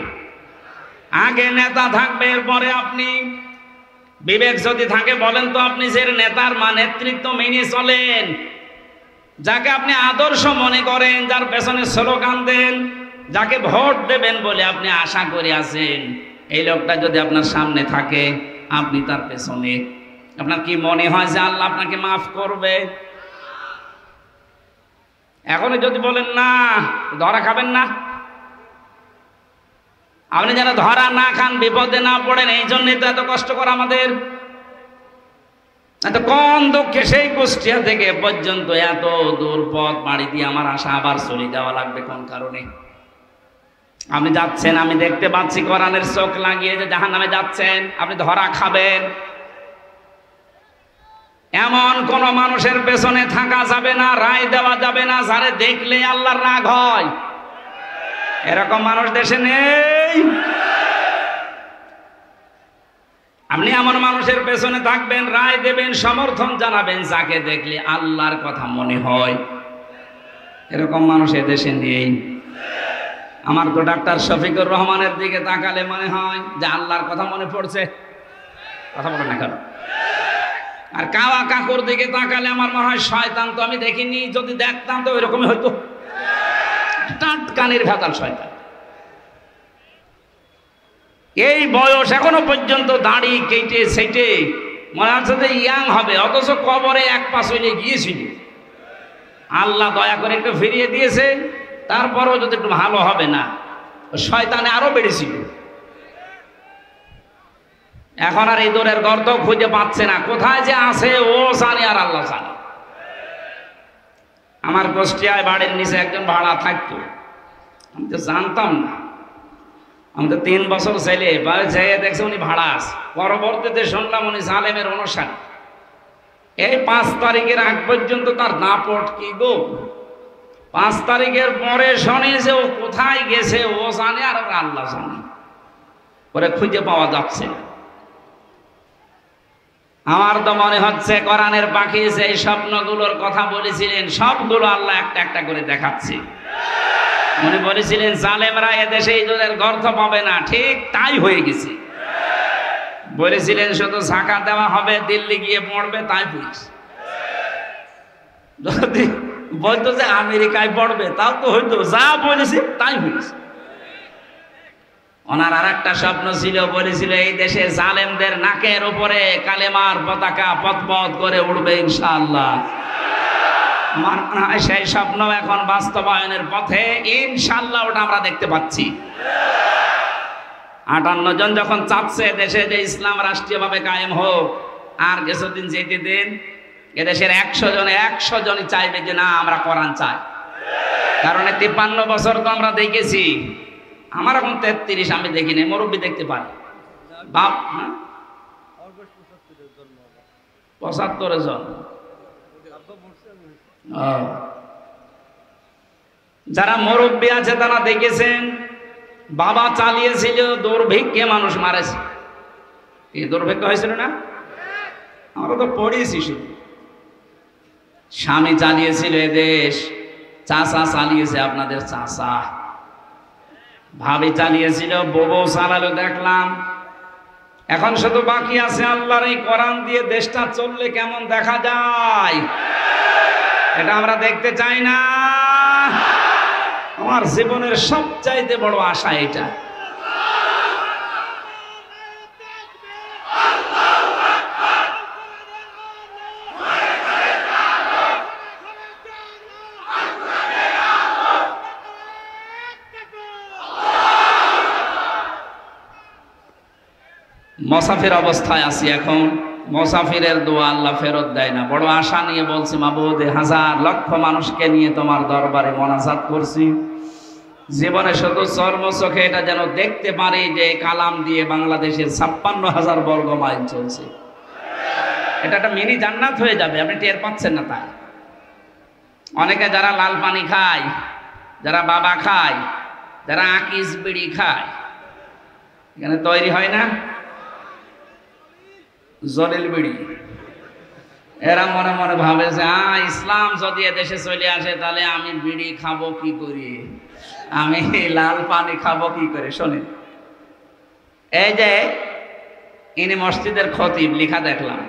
আগে নেতা থাকবে, এরপরে আপনি। বিবেক যদি থাকে বলেন তো, আপনি যে নেতার নেতৃত্ব মেনে চলেন, যাকে আপনি আদর্শ মনে করেন, যার পেছনে স্লোগান দেন, যাকে ভোট দেবেন বলে আপনি আশা করে আছেন, এই লোকটা যদি আপনার সামনে থাকে, আপনি তার পেছনে, আপনার কি মনে হয় যে আল্লাহ আপনাকে মাফ করবে? এখন যদি বলেন না, ধরা খাবেন না। আপনি যেন ধরা না খান, বিপদে না পড়েন, এই জন্যই তো এত কষ্ট করা আমাদের। এত কোন দুঃখে সেই কুষ্টিয়া থেকে পর্যন্ত এত দূর পথ বাড়ি দিয়ে আমার আশা, আবার চলে যাওয়া লাগবে কোন কারণে? আপনি যাচ্ছেন, আমি দেখতে পাচ্ছি কোরআনের চোখ লাগিয়ে যে জাহান্নামে যাচ্ছেন, আপনি ধরা খাবেন। এমন কোন মানুষের পেছনে থাকা যাবে না, রায় দেওয়া যাবে না যারে দেখলে আল্লাহর রাগ হয়। এরকম মানুষ দেশে নেই। আপনি এমন মানুষের পেছনে থাকবেন, রায় দেবেন, সমর্থন জানাবেন যাকে দেখলে আল্লাহর কথা মনে হয়। এরকম মানুষ এদেশে নেই। আমার তো ডাক্তার শফিকুর রহমানের দিকে তাকালে মনে হয় যে আল্লাহর কথা মনে পড়ছে। কথা বলে না কেন? আর কাওয়া কাকুর দিকে তাকালে আমার মনে হয় শয়তান তো আমি দেখিনি, যদি দেখতাম তো ওইরকমই হয়তো। টাটকানির ভেতাল শয়তান। এই বয়স এখনো পর্যন্ত দাড়ি কেটে সেটে মনে হচ্ছে যে ইয়াং হবে, অথচ কবরে এক পা চলে গিয়েছিল। আল্লাহ দয়া করে একটু ফিরিয়ে দিয়েছে, তারপরও যদি একটু ভালো হবে না, শয়তানে আরো বেড়েছিল। এখন আর এই দূরের গর্ত খুঁজে পাচ্ছে না, কোথায় যে আছে ও জানে আর আল্লাহ জানে। আমার কুষ্টিয়ায় বাড়ির নিচে একজন ভাড়া থাকতো, আমি তো জানতাম না। আমি তো 3 বছর ছেলে যেয়ে দেখছি উনি ভাড়া আছে। পরবর্তীতে শুনলাম উনি জালেমের অনুসারী। এই 5 তারিখের আগ পর্যন্ত তার দাপট কি গো। 5 তারিখের পরে শুনি যে ও কোথায় গেছে ও জানে আর আল্লাহ জানে, ওরে খুঁজে পাওয়া যাচ্ছে না। আমার তো মনে হচ্ছে কোরআনের পাখি যে স্বপ্নগুলোর কথা বলেছিলেন সবগুলো আল্লাহ একটা একটা করে দেখাচ্ছে। উনি বলেছিলেন জালেমরা এদেশে ইঁদুরের গর্ত পাবে না, ঠিক তাই হয়ে গেছে। বলেছিলেন শুধু ঝাঁকা দেওয়া হবে, দিল্লি গিয়ে পড়বে, তাই হয়েছে। যদি বলতো যে আমেরিকায় পড়বে তাও তো হইতো, যা বলেছে তাই হয়েছে। ওনার আর একটা স্বপ্ন ছিল, বলেছিল এই দেশে জালেমদের নাকের উপরে কালেমার পতাকা পথ করে উড়বে ইনশাআল্লাহ। আমার মনে হয় সেই স্বপ্ন এখন বাস্তবায়নের পথে ইনশাআল্লাহ, ওটা আমরা দেখতে পাচ্ছি। 58 জন যখন চাচ্ছে দেশে যে ইসলাম রাষ্ট্রীয়ভাবে কায়েম হোক, আর কিছুদিন যেতে দিন, এদেশের 100 জনই চাইবে যে না আমরা কোরআন চাই। কারণ 53 বছর তো আমরা দেখেছি, আমার এখন 33, আমি দেখিনি, মুরব্বী দেখতে পারি। বাপ 75 জন। যারা মুরব্বী আছে তারা দেখেছেন, বাবা চালিয়েছিল, দুর্ভিক্ষে মানুষ মারেছে। এই দুর্ভিক্ষ হয়েছিল না? আমরা তো পড়িয়েছি শুধু। স্বামী চালিয়েছিল এদেশ, চাচা চালিয়েছে, আপনাদের চাচা। ভাবি চালিয়েছিল, বউ চালালো দেখলাম। এখন শুধু বাকি আছে আল্লাহর এই কোরআন দিয়ে দেশটা চললে কেমন দেখা যায়, এটা আমরা দেখতে চাই না। আমার জীবনের সবচাইতে বড় আশা এটা। মুসাফির অবস্থায় আছি এখন। মুসাফিরের দোয়া আল্লাহ ফেরত দেয় না। বড় আশা নিয়ে বলছি, মাবুদ 1000 লক্ষ মানুষকে নিয়ে তোমার দরবারে মোনাজাত করছি। জীবনে শুধু চর্মচোখে এটা যেন দেখতে পারি যে কালাম দিয়ে বাংলাদেশের 56,000 বর্গ মাইল চলছে। এটা একটা মিনি জান্নাত হয়ে যাবে, আপনি টের পাচ্ছেন না তাই। অনেকে যারা লাল পানি খায়, যারা বাবা খায়, যারা আকিস বিড়ি খায়, এখানে তৈরি হয় না জলিল বিড়ি, এরা মনে মনে ভাবে যে ইসলাম যদি এদেশে চলে আসে তাহলে আমি বিড়ি খাবো কি করে, আমি লাল পানি খাবো কি করে। শোনেন, এই যে ইনি মসজিদের খতিব, লেখা দেখলাম,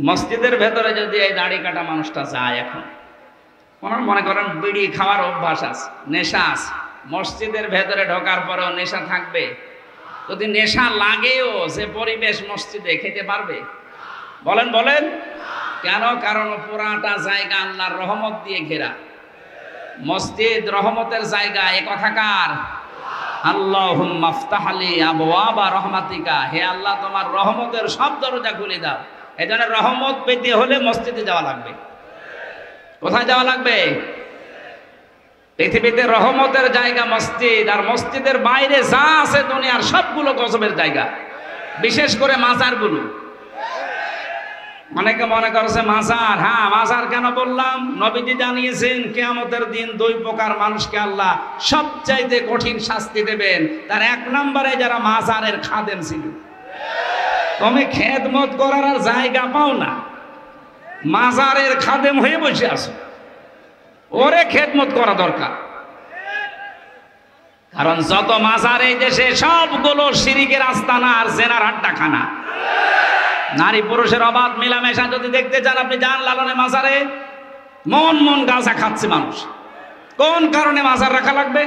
মসজিদের ভেতরে যদি এই দাড়ি কাটা মানুষটা যায়, এখন মনে করেন বিড়ি খাওয়ার অভ্যাস আছে, নেশা আছে, মসজিদের ভেতরে ঢোকার পরেও নেশা থাকবে। যদি নেশা লাগেও সে পরিবেশ মসজিদে খেতে পারবে? বলেন বলেন কেন? কারণ পুরাটা জায়গা আল্লাহর রহমত দিয়ে ঘেরা। মসজিদ রহমতের জায়গা, এ কথা কার? আল্লাহুম্মা আফতাহলি আবওয়াবা রাহমাতিকা, হে আল্লাহ তোমার রহমতের সব দরজা খুলে দাও। এজন্য রহমত পেতে হলে মসজিদে যাওয়া লাগবে। কোথায় যাওয়া লাগবে? পৃথিবীতে রহমতের জায়গা মসজিদ, আর মসজিদের বাইরে যা আছে দুনিয়ার সবগুলো গজবের জায়গা, বিশেষ করে মাজারগুলো। অনেকে মনে করছে মাজার, হ্যাঁ মাজার কেন বললাম? নবীজি জানিয়েছেন কিয়ামতের দিন দুই প্রকার মানুষকে আল্লাহ সবচাইতে কঠিন শাস্তি দেবেন। তার এক নম্বরে যারা মাজারের খাদেম ছিল। তুমি খেদমত করার আর জায়গা পাও না, মাজারের খাদেম হয়ে বসে আছো, ওরে খেদমত করা দরকার। কারণ যত মাজার এই দেশে সবগুলো শিরিকের আস্তানা আর জেনার আড্ডাখানা। নারী পুরুষের অবাধ মেলামেশা যদি দেখতে চান আপনি যান লালনে মাজারে। মন মন গাঁজা খাচ্ছে মানুষ। কোন কারণে মাজার রাখা লাগবে?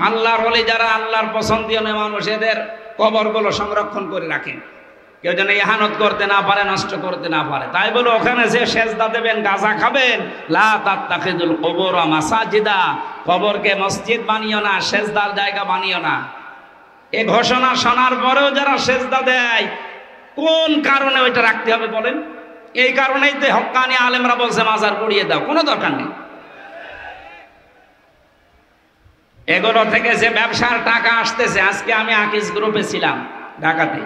আল্লাহর ওলি যারা আল্লাহর পছন্দীয় মানুষ, এদের কবরগুলো সংরক্ষণ করে রাখেন, কেউ যেন ইহানত করতে না পারে, নষ্ট করতে না পারে। তাই বলে ওখানে যে সেজদা দেবেন, গাঁজা খাবেন, লা তাত্তাখিযুল কুবুর মাসাজিদা, কবরকে মসজিদ বানিও না, সেজদার জায়গা বানিও না। এই ঘোষণা শোনার পরেও যারা সেজদা দেয়, কোন কারণে ওইটা রাখতে হবে বলেন? এই কারণেই তো হক্কানি আলেমরা বলছে মাজার গুড়িয়ে দাও, কোনো দরকার নেই। এগুলো থেকে যে ব্যবসার টাকা আসতেছে, আজকে আমি আকিজ গ্রুপে ছিলাম ঢাকাতে।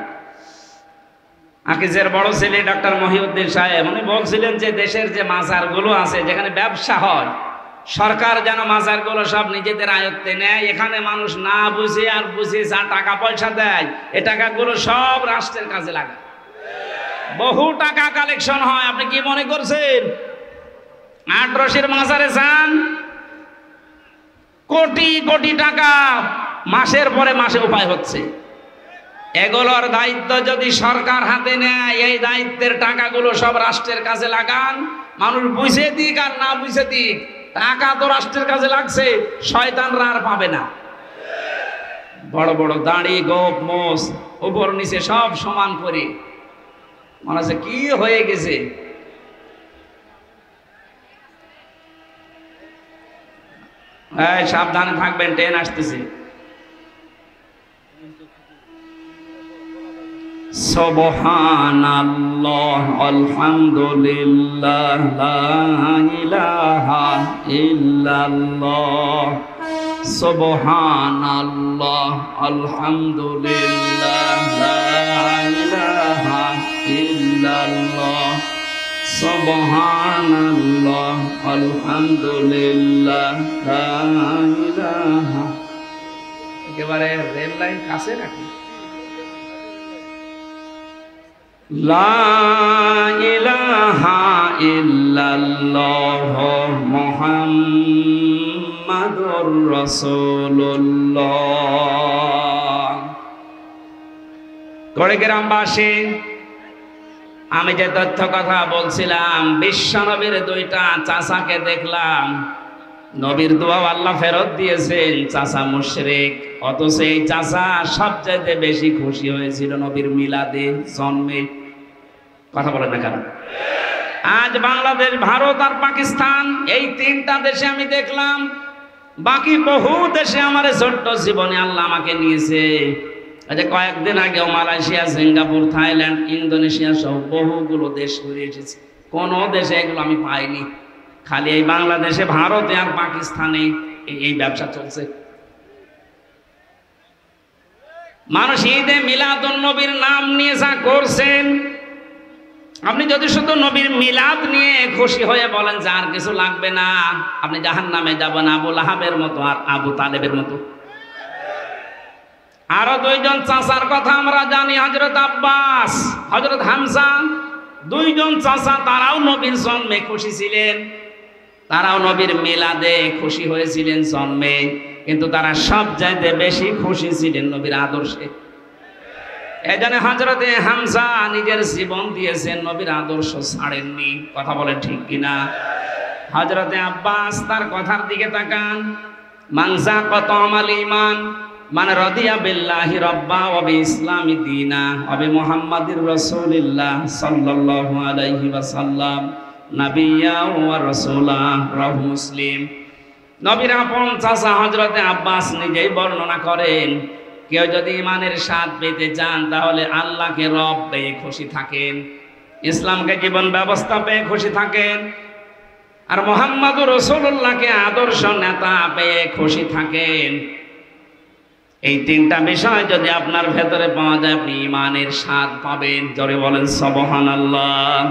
আকিজের বড় ছেলে ডক্টর মহিউদ্দিন সাহেব উনি বলছিলেন যে দেশের যে মাজারগুলো আছে যেখানে ব্যবসা হয়, সরকার যেন মাজারগুলো সব নিজেদের আয়ত্তে নেয়। এখানে মানুষ না বুঝে আর বুঝে যা টাকা পয়সা দেয়, এ টাকাগুলো সব রাষ্ট্রের কাজে লাগে। বহু টাকা কালেকশন হয়। আপনি কি মনে করছেন আটরশির মাজারে যান, কোটি কোটি টাকা মাসের পরে মাসে উপায় হচ্ছে। এগুলোর দায়িত্ব যদি সরকার হাতে নেয়, এই দায়িত্বের টাকাগুলো সব রাষ্ট্রের কাজে লাগান। মানুষ বুঝে দিক আর না বুঝে দিক, টাকা তো রাষ্ট্রের কাজে লাগছে, শয়তানরা আর পাবে না। বড় বড় দাড়ি, গোপ, মোষ, উপর নিচে সব সমান করে মনে হচ্ছে কি হয়ে গেছে। সাবধানে থাকবেন, ট্রেন আসতেছে। সুবহানাল্লাহ আলহামদুলিল্লাহ লা ইলাহা ইল্লাল্লাহ, সুবহানাল্লাহ আলহামদুলিল্লাহ লা ইলাহা ইল্লাল্লাহ, সুবহানাল্লাহ আলহামদুলিল্লাহ লা ইলাহা। একেবারে রেল লাইন কাছে নাকি? লা ইলাহা ইল্লাল্লাহ মুহাম্মাদুর রাসূলুল্লাহ। কুড়িগ্রামবাসী, আমি যে তথ্য কথা বলছিলাম, বিশ্বনবীর দুইটা চাচাকে দেখলাম। নবীর দোয়া আল্লাহ ফেরত দিয়েছেন, চাচা মুশরিক, অথচ এই চাচা সবচাইতে বেশি খুশি হয়েছিল নবীর মিলাদে, জন্মে। কথা বলেন না কেন? আজ বাংলাদেশ, ভারত আর পাকিস্তান, এই তিনটা দেশে আমি দেখলাম। বাকি বহু দেশে আমার ছোট্ট জীবনে আল্লাহ আমাকে নিয়েছে। কয়েকদিন আগেও মালয়েশিয়া, সিঙ্গাপুর, থাইল্যান্ড, ইন্দোনেশিয়া সহ বহুগুলো দেশ ঘুরে এসেছি। কোন দেশে এগুলো আমি পাইনি। খালি এই বাংলাদেশে, ভারতে আর পাকিস্তানে এই ব্যবসা চলছে। মানুষ ঈদে মিলাদুন নবীর নাম নিয়ে যা করছেন, আপনি যদি শুধু নবীর মিলাদ নিয়ে খুশি হয়ে বলেন যে আর কিছু লাগবে না, আপনি জাহান্নামে যাবেন আবু লাহাবের মতো আর আবু তালেবের মতো। আরো দুইজন চাচার কথা আমরা জানি, হযরত আব্বাস, হযরত হামজা, দুইজন চাচা, তারাও নবীর জন্মে খুশি ছিলেন, তারাও নবীর মিলাদে খুশি হয়েছিলেন জন্মে, কিন্তু তারা সব চাইতে বেশি খুশি ছিলেন নবীর আদর্শে। এজন্য হযরতে হামজা নিজের জীবন দিয়েছেন, নবীর আদর্শ ছাড়েননি। কথা বলেন ঠিক কিনা? হযরতে আব্বাস, তার কথার দিকে তাকান, মানজা কত আমাল ঈমান মানে রাদিয়া বিল্লাহি রাব্বা ওয়া বিইসলামি দীনা ওয়া বিমুহাম্মাদির রাসূলিল্লাহ সাল্লাল্লাহু আলাইহি ওয়াসাল্লাম নাবিয়্যা ওয়া রাসূলা। রাহ মুসলিম। নবীর আপন চাচা হযরতে আব্বাস নিজেই বর্ণনা করেন, কেউ যদি ইমানের স্বাদ পেতে চান তাহলে আল্লাহকে রব পেয়ে খুশি থাকেন, ইসলামকে জীবন ব্যবস্থা পেয়ে খুশি থাকেন, আর মুহাম্মদুর রাসূলুল্লাহকে আদর্শ নেতা পেয়ে খুশি থাকেন। এই তিনটা বিষয় যদি আপনার ভেতরে পাওয়া যায় আপনি ইমানের স্বাদ পাবেন। জোরে বলেন সুবহানাল্লাহ।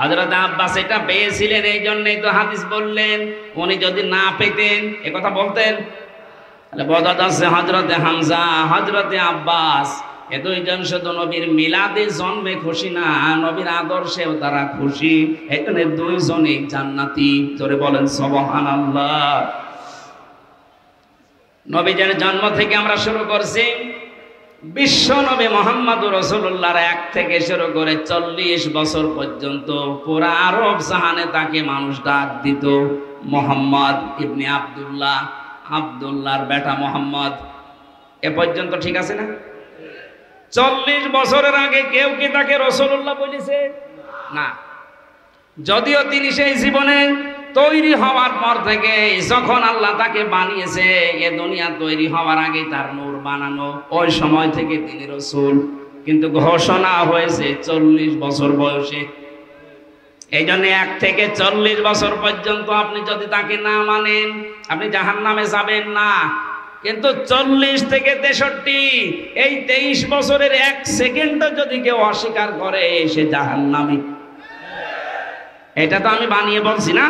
হযরত আব্বাস এটা পেয়েছিলেন, এই জন্যই তো হাদিস বললেন। উনি যদি না পেতেন এ কথা বলতেন, তাহলে বোঝা যাচ্ছে হযরতে হামজা, হযরতে আব্বাস এ দুইজন শুধু নবীর মিলাদে জন্মে খুশি না, নবীর আদর্শেও তারা খুশি। এই জন্য দুইজনই জান্নাতি। জোরে বলেন সুবহানাল্লাহ। নবীদের জন্ম থেকে আমরা শুরু করছি। বিশ্ব নবী মুহাম্মদুর রাসূলুল্লাহর 1 থেকে শুরু করে 40 বছর পর্যন্ত পুরা আরব জাহানে তাকে মানুষ ডাক দিত মুহাম্মদ ইবনে আব্দুল্লাহ, আব্দুল্লাহর বেটা মুহাম্মদ। এ পর্যন্ত ঠিক আছে না? 40 বছরের আগে কেউ কি তাকে রাসূলুল্লাহ বলেছে? না। যদিও তিনি সেই জীবনে তৈরি হওয়ার পর থেকে যখন আল্লাহ তাকে বানিয়েছে, এ দুনিয়া তৈরি হওয়ার আগে তার নূর বানানো, ওই সময় থেকে তিনি রাসূল, কিন্তু ঘোষণা হয়েছে 40 বছর বয়সে। এই জন্য 1 থেকে 40 বছর পর্যন্ত আপনি যদি তাকে না মানেন আপনি জাহান্নামে যাবেন না। কিন্তু 40 থেকে 63 এই 23 বছরের 1 সেকেন্ডও যদি কেউ অস্বীকার করে সে জাহান্নামী। এটা তো আমি বানিয়ে বলছি না।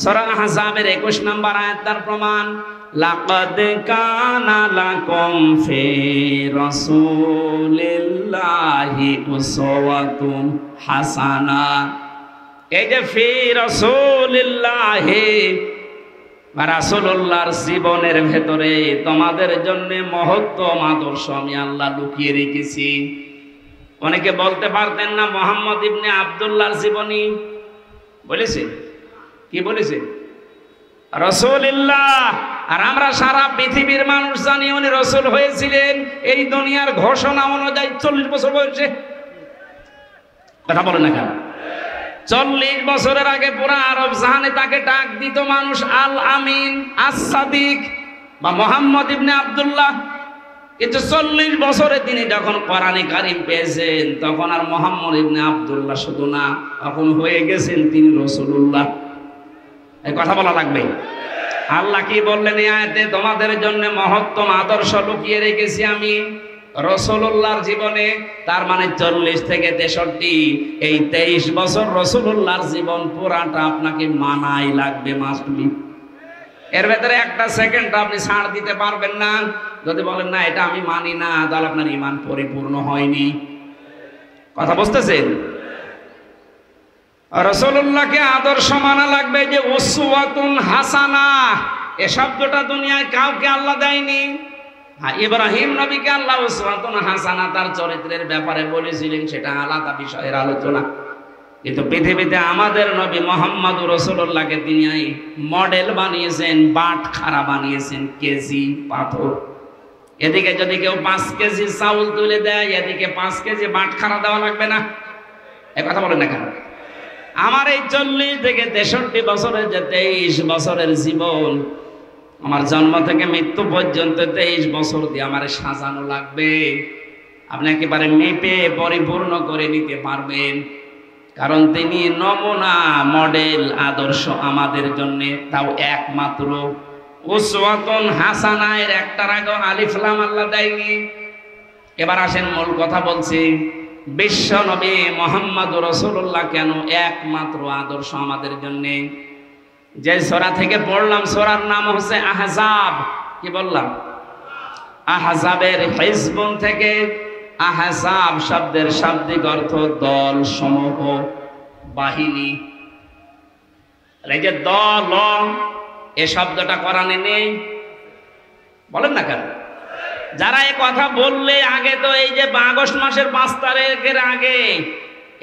সূরা আহজাবের 21 নম্বর আয়াত তার প্রমাণ। লাকাদ কানা লাকুম ফি রাসূলিল্লাহি উসওয়াতুন হাসানা। এই যে ফি রাসূলিল্লাহি, রাসূলুল্লাহর জীবনের ভেতরে তোমাদের জন্য মহত্তম আদর্শ আমি আল্লাহ লুকিয়ে রেখেছি। অনেকে বলতে পারতেন না মুহাম্মদ ইবনে আব্দুল্লাহর জীবনী বলেছে, কি বলেছে? রাসূলুল্লাহ। আর আমরা সারা পৃথিবীর মানুষ জানি উনি রাসূল হয়েছিলেন এই দুনিয়ার ঘোষণা অনুযায়ী 40 বছর বয়সে। কথা বলেন না কেন? 40 বছরের আগে পুরা আরব জাহানে তাকে ডাক দিত মানুষ আল আমিন, আস-সাদিক বা মুহাম্মদ ইবনে আব্দুল্লাহ। কিন্তু 40 বছরে তিনি যখন কোরআনে কারীম পেয়েছেন তখন আর মুহাম্মদ ইবনে আব্দুল্লাহ শুধু না, এখন হয়ে গেছেন তিনি রাসূলুল্লাহ। এই কথা বলা লাগবে। আল্লাহ কি বললেন এই আয়াতে? তোমাদের জন্য মহত্তম আদর্শ লুকিয়ে রেখেছি আমি রাসূলুল্লাহর জীবনে। তার মানে 40 থেকে 63 এই 23 বছর রাসূলুল্লাহর জীবন পুরাটা আপনাকে মানাই লাগবে, মাস্ট বি। এর ভেতরে একটা সেকেন্ড আপনি ছাড় দিতে পারবেন না। যদি বলেন না এটা আমি মানি না, তাহলে আপনার ঈমান পরিপূর্ণ হয়নি। কথা বুঝতেছেন? রাসূলুল্লাহকে আদর্শ মানা লাগবে। যে উসওয়াতুন হাসানা, এ শব্দটা দুনিয়ায় কাউকে আল্লাহ দেয়নি। হ্যাঁ, ইব্রাহিম নবীকে আল্লাহ উসওয়াতুন হাসানা তার চরিত্রের ব্যাপারে বলেছিলেন, সেটা আলাদা বিষয়ের আলোচনা। কিন্তু পৃথিবীতে আমাদের নবী মুহাম্মদুর রাসূলুল্লাহকে তিনি মডেল বানিয়েছেন, বাটখারা বানিয়েছেন, কেজি পাথর। এদিকে যদি কেউ 5 কেজি চাউল তুলে দেয়, এদিকে 5 কেজি বাটখারা দেওয়া লাগবে না? এ কথা বলেন না কেন? আমার এই 40 থেকে 63 বছরের যে 23 বছরের জীবন, আমার জন্ম থেকে মৃত্যু পর্যন্ত 23 বছর দিয়ে আমার সাজানো লাগবে। আপনি একেবারে মেপে পরিপূর্ণ করে নিতে পারবেন, কারণ তিনি নমুনা, মডেল, আদর্শ আমাদের জন্য। তাও একমাত্র উসওয়াতুন হাসানা, এর একটার আগে আলিফ লাম আল্লাহ দেয়নি। এবার আসেন মূল কথা বলছি। বিশ্ব নবী মুহাম্মদুর রাসূলুল্লাহ কেন একমাত্র আদর্শ আমাদের জন্য? যে সূরা থেকে পড়লাম, সূরার নাম হচ্ছে আহজাব। কি বললাম? আহজাবের হিজবুন থেকে। আহজাব শব্দের শাব্দিক অর্থ দল, সমূহ, বাহিনী। এই যে দল, এ শব্দটা কোরআনে নেই। বলেন না কেন? যারা এই কথা বললে আগে তো এই যে আগস্ট মাসের 5 তারিখের আগে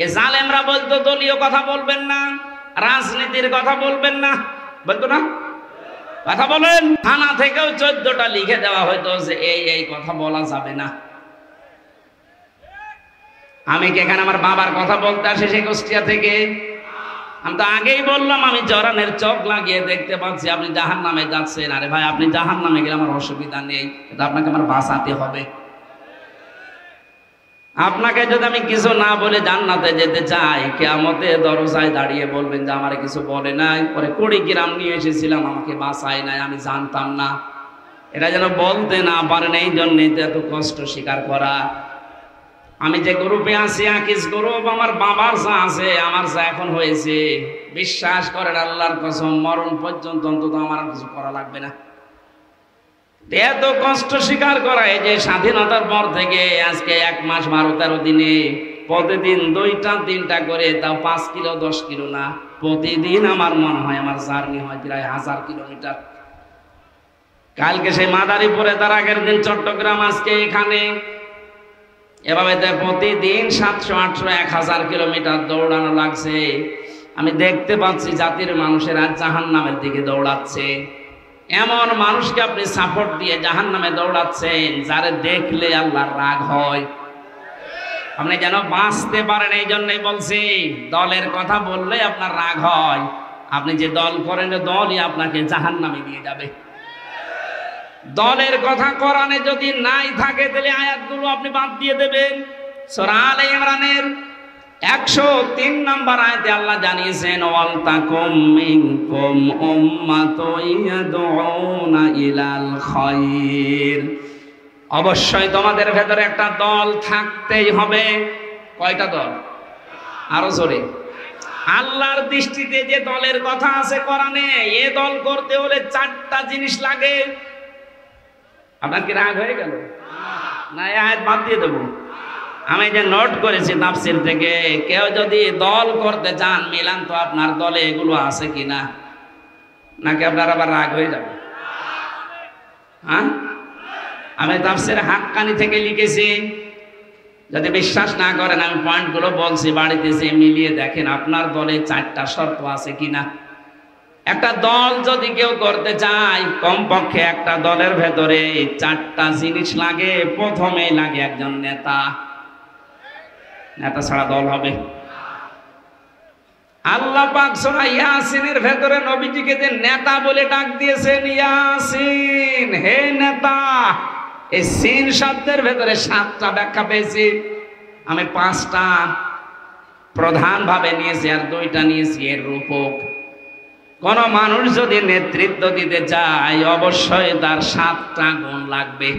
এ জালেমরা বলতো দলীয় কথা বলবেন না, রাজনীতির কথা বলবেন না, বলতো না? কথা বলেন। থানা থেকেও 14টা লিখে দেওয়া হয়তো যে এই কথা বলা যাবে না। আমি কি এখানে আমার বাবার কথা বলতে আসি সেই কুষ্টিয়া থেকে? আমি তো আগেই বললাম আমি জরানের চোখ লাগিয়ে দেখতে পাচ্ছি আপনি জাহান্নামে যাচ্ছেন। আরে ভাই, আপনি জাহান্নামে গেলে আমার অসুবিধা নেই, কিন্তু আপনাকে আমার বাঁচাতে হবে। আপনাকে যদি আমি কিছু না বলে জান্নাতে যেতে চাই, কিয়ামতে দরজায় দাঁড়িয়ে বলবেন যে আমারে কিছু বলে নাই, পরে 20 গ্রাম নিয়ে এসেছিলাম আমাকে বাঁচায় নাই, আমি জানতাম না। এটা যেন বলতে না পারেন, এই জন্যই তো এত কষ্ট স্বীকার করা। আমি যে গ্রুপে আছি, আকিস গ্রুপ, আমার বাবার চা আছে, আমার চা এখন হয়েছে। বিশ্বাস করেন আল্লাহর কসম, মরণ পর্যন্ত অন্তত আমার আর কিছু করা লাগবে না। এত কষ্ট স্বীকার করা, এই যে স্বাধীনতার পর থেকে আজকে 1 মাস 12-13 দিনে প্রতিদিন 2-3টা করে, তাও 5 কিলো 10 কিলো না, প্রতিদিন আমার মনে হয় আমার জার্নি হয় প্রায় 1000 কিলোমিটার। কালকে সেই মাদারীপুরে, তার আগের দিন চট্টগ্রাম, আজকে এখানে, এভাবে প্রতিদিন 700-800-1000 কিলোমিটার দৌড়ানো লাগছে। আমি দেখতে পাচ্ছি জাতির মানুষেরা জাহান্নামের দিকে দৌড়াচ্ছে। এমন মানুষকে আপনি সাপোর্ট দিয়ে জাহান্নামে দৌড়াচ্ছেন, যারে দেখলে আল্লাহর রাগ হয়। আপনি যেন বাঁচতে পারেন, এই জন্যই বলছি, দলের কথা বললে আপনার রাগ হয়। আপনি যে দল করেন, দলই আপনাকে জাহান্নামে নিয়ে যাবে। দলের কথা কোরআনে যদি নাই থাকে, তাহলে আয়াতগুলো আপনি বাদ দিয়ে দেবেন। সূরা আলে ইমরানের 103 নম্বর আয়াতে আল্লাহ জানিয়েছেন, ওয়াল তাকুম মিনকুম উম্মাতুন ইয়াদউনা ইলাল খায়র। অবশ্যই তোমাদের ভেতরে একটা দল থাকতেই হবে। কয়টা দল? আরো জোরে। আল্লাহর দৃষ্টিতে যে দলের কথা আছে কোরআনে, এ দল করতে হলে 4টা জিনিস লাগে। আপনার কি রাগ হয়ে গেল? না, এই আয়াত বাদ দিয়ে দেবো। আমি যে নোট করেছি তাফসীর থেকে, কেউ যদি দল করতে চান, মিলান তো আপনার দলে এগুলো আছে কিনা, নাকি আপনার আবার রাগ হয়ে যাবে? হ্যাঁ, আমি তাফসীর হাক্কানি থেকে লিখেছি। যদি বিশ্বাস না করেন, আমি পয়েন্টগুলো বলছি, বাড়িতে এসে মিলিয়ে দেখেন আপনার দলে 4টা শর্ত আছে কিনা। একটা দল যদি কেউ করতে চায়, কমপক্ষে একটা দলের ভেতরে 4টা জিনিস লাগে। প্রথমে লাগে একজন নেতা। নেতা ছাড়া দল হবে? আল্লাহ পাক সূরা ইয়াসিনের ভেতরে নবীজিকে যে নেতা বলে ডাক দিয়েছেন, ইয়াসিন, হে নেতা। এই সিন শব্দের ভেতরে 7টা ব্যাখ্যা পেয়েছি। আমি 5টা প্রধান ভাবে নিয়েছি, আর 2টা নিয়েছি এর রূপক। কোন মানুষ যদি নেতৃত্ব দিতে চায়, অবশ্যই তার 7টা গুণ লাগবে।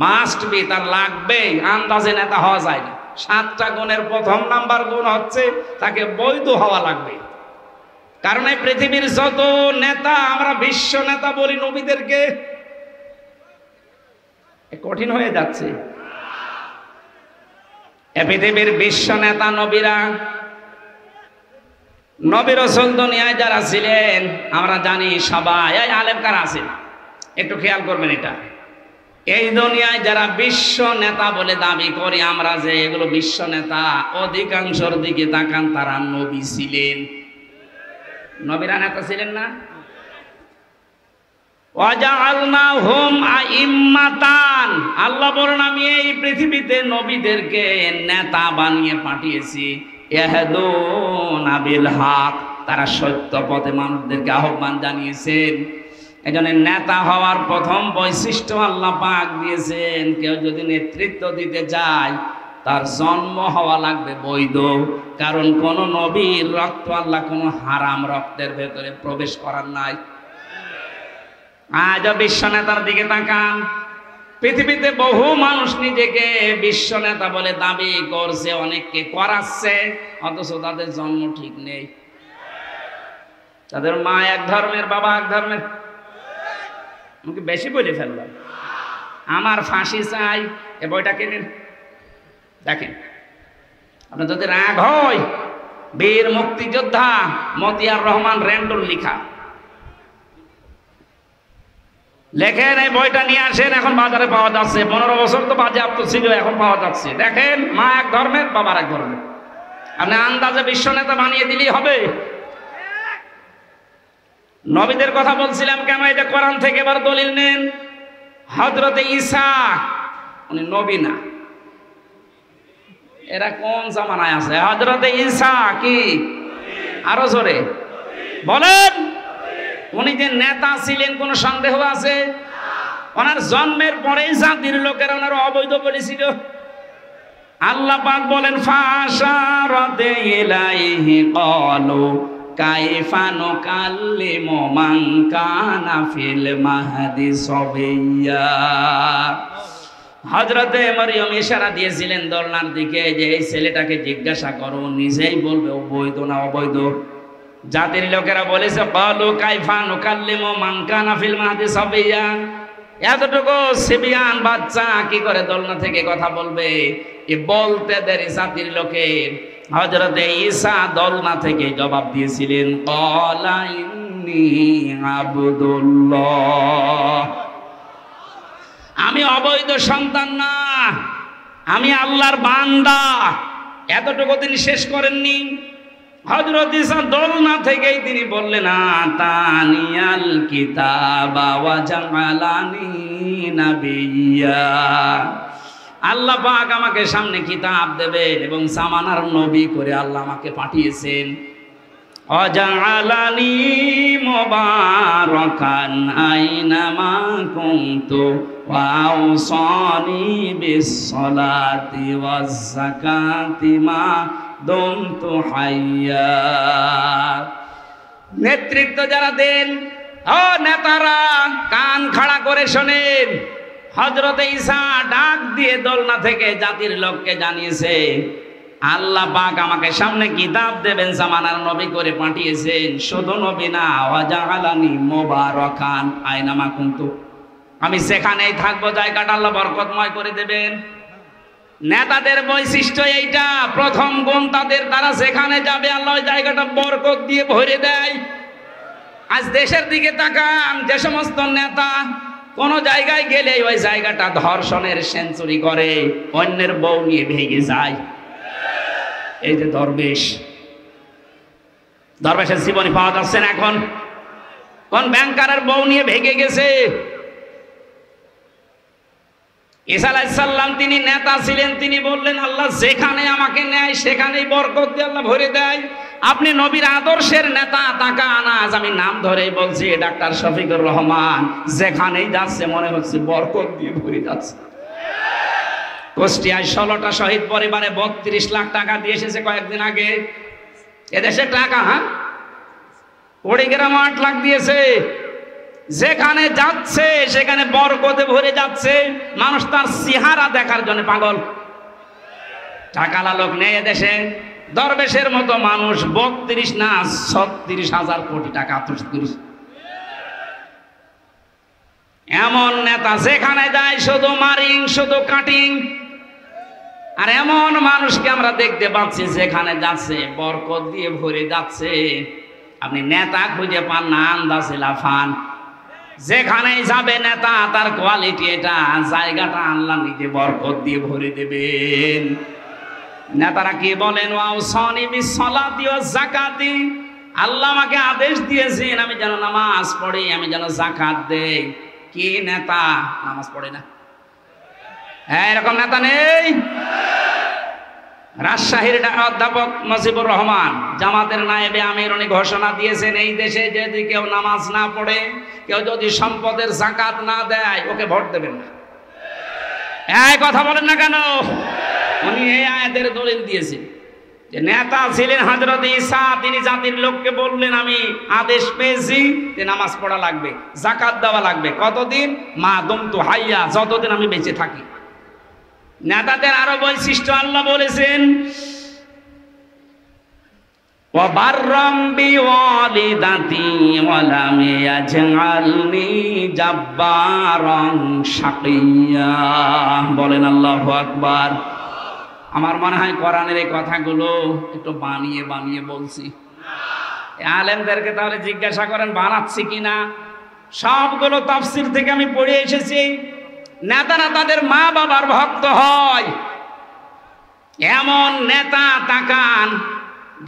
মাস্ট বি, তার লাগবে। আন্দাজে নেতা হওয়া যায় না। 7টা গুণের প্রথম নাম্বার গুণ হচ্ছে তাকে বৈধ হওয়া লাগবে। কারণ এই পৃথিবীর যত নেতা, আমরা বিশ্ব নেতা বলি নবীদেরকে, কঠিন হয়ে যাচ্ছে। এ পৃথিবীর বিশ্ব নেতা নবীরা। নবী রাসূল দুনিয়ায় যারা ছিলেন, আমরা জানি সবাই। এই আলেম কারা আছেন একটু খেয়াল করবেন। এটা এই দুনিয়ায় যারা বিশ্ব নেতা বলে দাবি করি আমরা, যে এগুলো বিশ্ব নেতা, অধিকাংশের দিকে তাকান, তারা নবী ছিলেন। নবীরা নেতা ছিলেন না? ওয়াজআলনাহুম আইম্মাতান। আল্লাহ বলেন, আমি এই পৃথিবীতে নবীদেরকে নেতা বানিয়ে পাঠিয়েছি। ইয়াহদুনা বিল হক, তারা সত্য পথে মানুষদেরকে আহ্বান জানিয়েছেন। এজন্য নেতা হওয়ার প্রথম বৈশিষ্ট্য আল্লাহ পাক দিয়েছেন, কেউ যদি নেতৃত্ব দিতে চায়, তার জন্ম হওয়া লাগবে বৈধ। কারণ কোন নবীর রক্ত আল্লাহ কোন হারাম রক্তের ভেতরে প্রবেশ করার নাই। আজ বিশ্ব নেতার দিকে তাকান, পৃথিবীতে বহু মানুষ নিজেকে বিশ্ব নেতা বলে দাবি করছে, অনেককে করাচ্ছে, অথচ তাদের জন্ম ঠিক নেই। তাদের মা এক ধর্মের, বাবা এক ধর্মের। আমাকে বেশি বলে ফেললাম। আমার ফাঁসি চাই, এ বইটা কিনেন, দেখেন। আপনার যদি রাগ হয়, বীর মুক্তিযোদ্ধা মতিয়ার রহমান রেন্ডুর লিখা, লেখেন। এই বইটা নিয়ে আসেন, এখন বাজারে পাওয়া যাচ্ছে। 15 বছর তো বাজেয়াপ্ত ছিল, এখন পাওয়া যাচ্ছে। দেখেন, মা এক ধর্মের, বাবার এক ধর্মের। আপনি আন্দাজে বিশ্ব নেতা বানিয়ে দিলেই হবে। নবীদের কথা বলছিলাম কেন, এটা কোরআন থেকে এবার দলিল নেন। হযরতে ঈসা, উনি নবী না। এরা কোন জামানায় আছে? হযরতে ঈসা কি আরো জোরে বলেন। উনি যে নেতা ছিলেন কোনো সন্দেহ আছে? ওনার জন্মের পরেই জাতির লোকেরা ওনার অবৈধ বলেছিল। আল্লাহ পাক বলেন ফাশারাতে ইলাইহি ক্বালু কাইফা নুকাল্লিমু মান কানা ফিল মাহদি সাবিয়্যা। হযরতে মরিয়ম ইশারা দিয়েছিলেন দোলনার দিকে যে এই ছেলেটাকে জিজ্ঞাসা করো, নিজেই বলবে অবৈধ না অবৈধ। জাতির লোকেরা বলেছে ক্বালু কাইফা নুকাল্লিমু মান কানা ফিল মাহদি সাবিয়্যা, এতটুকু সিবিয়ান বাচ্চা কি করে দোলনা থেকে কথা বলবে? এ বলতে দেরি জাতির লোকের। হযরতে ঈসা দোলনা থেকে জবাব দিয়েছিলেন ক্বালা ইন্নী আবদুল্লাহ, আমি অবৈধ সন্তান না, আমি আল্লাহর বান্দা। এতটুকু তিনি শেষ করেননি। হযরত ঈসা দোলনা থেকেই তিনি বললেন আতানিয়াল কিতাবা ওয়া জাআলানি নাবিয়্যা, আল্লাহ পাক আমাকে সামনে কিতাব দেবেন এবং জামানার নবী করে আল্লাহ আমাকে পাঠিয়েছেন। ওয়া জাআলানি মুবারাকান আইনামা কুনতু ওয়া আওসানি বিস-সালাতি ওয়াজ-যাকাতি মা দুমতু হাইয়া। নেতৃত্ব যারা দেন, ও নেতারা কান খাড়া করে শোনেন। হযরতে ঈসা ডাক দিয়ে দোলনা থেকে জাতির লোককে জানিয়েছে আল্লাহ পাক আমাকে সামনে কিতাব দেবেন, জামানার নবী করে পাঠিয়েছেন। শুধু নবী না, ওয়া জাআলানি মুবারাকান আইনামা কুনতু, আমি যেখানেই থাকবো জায়গাটা আল্লাহ বরকতময় করে দেবেন। নেতাদের বৈশিষ্ট্য এইটা, প্রথম গুণ তাদের, তারা যেখানে যাবে আল্লাহ ওই জায়গাটা বরকত দিয়ে ভরে দেয়। আজ দেশের দিকে তাকান, যে সমস্ত নেতা কোন জায়গায় গেলে ওই জায়গাটা ধর্ষণের সেঞ্চুরি করে, অন্যের বউ নিয়ে ভেঙে যায়। এই যে দরবেশের জীবনী পাওয়া যাচ্ছে না এখন। কোন ব্যাংকারের বউ নিয়ে ভেঙে গেছে। ঈসা আলাইহিস সালাম তিনি নেতা ছিলেন, তিনি বললেন আল্লাহ যেখানে আমাকে নেয় সেখানেই বরকত দিয়ে আল্লাহ ভরে দেয়। আপনি নবীর আদর্শের নেতা, তাকান আজ আমি নাম ধরেই বলছি ডাক্তার শফিকুর রহমান, যেখানেই যাচ্ছে মনে হচ্ছে বরকত দিয়ে ভরে যাচ্ছে। কুষ্টিয়ায় 16টা শহীদ পরিবারে 32 লাখ টাকা দিয়ে এসেছে কয়েকদিন আগে। এদেশে টাকা, হ্যাঁ, কুড়িগ্রাম 8 লাখ দিয়েছে। যেখানে যাচ্ছে সেখানে বরকতে ভরে যাচ্ছে। মানুষ তার চেহারা দেখার জন্য পাগল। টাকালা লোক নেই এদেশে। দরবেশের মতো মানুষ 32 না 36,000 কোটি টাকা আত্মসাৎ। এমন নেতা যেখানে যায় শুধু মারিং, শুধু কাটিং। আর এমন মানুষকে আমরা দেখতে পাচ্ছি যেখানে যাচ্ছে বরকত দিয়ে ভরে যাচ্ছে। আপনি নেতা খুঁজে পান না, আন্দাজে লাফান। যেখানেই যাবে নেতা, তার কোয়ালিটি এটা, জায়গাটা আল্লাহ নিজে বরকত দিয়ে ভরে দেবেন। নেতারা কি বলেন? ওয়াউসানি বিস-সালাতি ওয়াজ-যাকাতি, আল্লাহ আমাকে আদেশ দিয়েছেন আমি যেন নামাজ পড়ি, আমি যেন যাকাত দেই। কি নেতা নামাজ পড়ে না? এরকম নেতা নেই। রাজশাহীর অধ্যাপক মুজিবুর রহমান জামাতের নায়েবে আমির, উনি ঘোষণা দিয়েছেন এই দেশে যদি কেউ নামাজ না পড়ে, কেউ যদি সম্পদের যাকাত না দেয়, ওকে ভোট দেবেন না। এই কথা বলেন না কেন? উনি এই আয়াতের দলিল দিয়েছেন। যে নেতা ছিলেন হযরত ঈসা, তিনি জাতির লোককে বললেন আমি আদেশ পেয়েছি যে নামাজ পড়া লাগবে, যাকাত দেওয়া লাগবে। কতদিন? মা দুমতু হাইয়া, যতদিন আমি বেঁচে থাকি। নেতাদের আরো বৈশিষ্ট্য আল্লাহ বলেছেন ওয়া বাররাম বিওয়ালিদাতি ওয়া লাম ইয়াজআলনি জাব্বারান শাকিয়্যা। বলেন আল্লাহু আকবার। আমার মনে হয় কোরআনের এই কথাগুলো একটু বানিয়ে বানিয়ে বলছি। আলেমদেরকে তাহলে জিজ্ঞাসা করেন বানাচ্ছি কিনা। সবগুলো তাফসীর থেকে আমি পড়ে এসেছি। নেতারা তাদের মা বাবার ভক্ত হয়। এমন নেতা তাকান,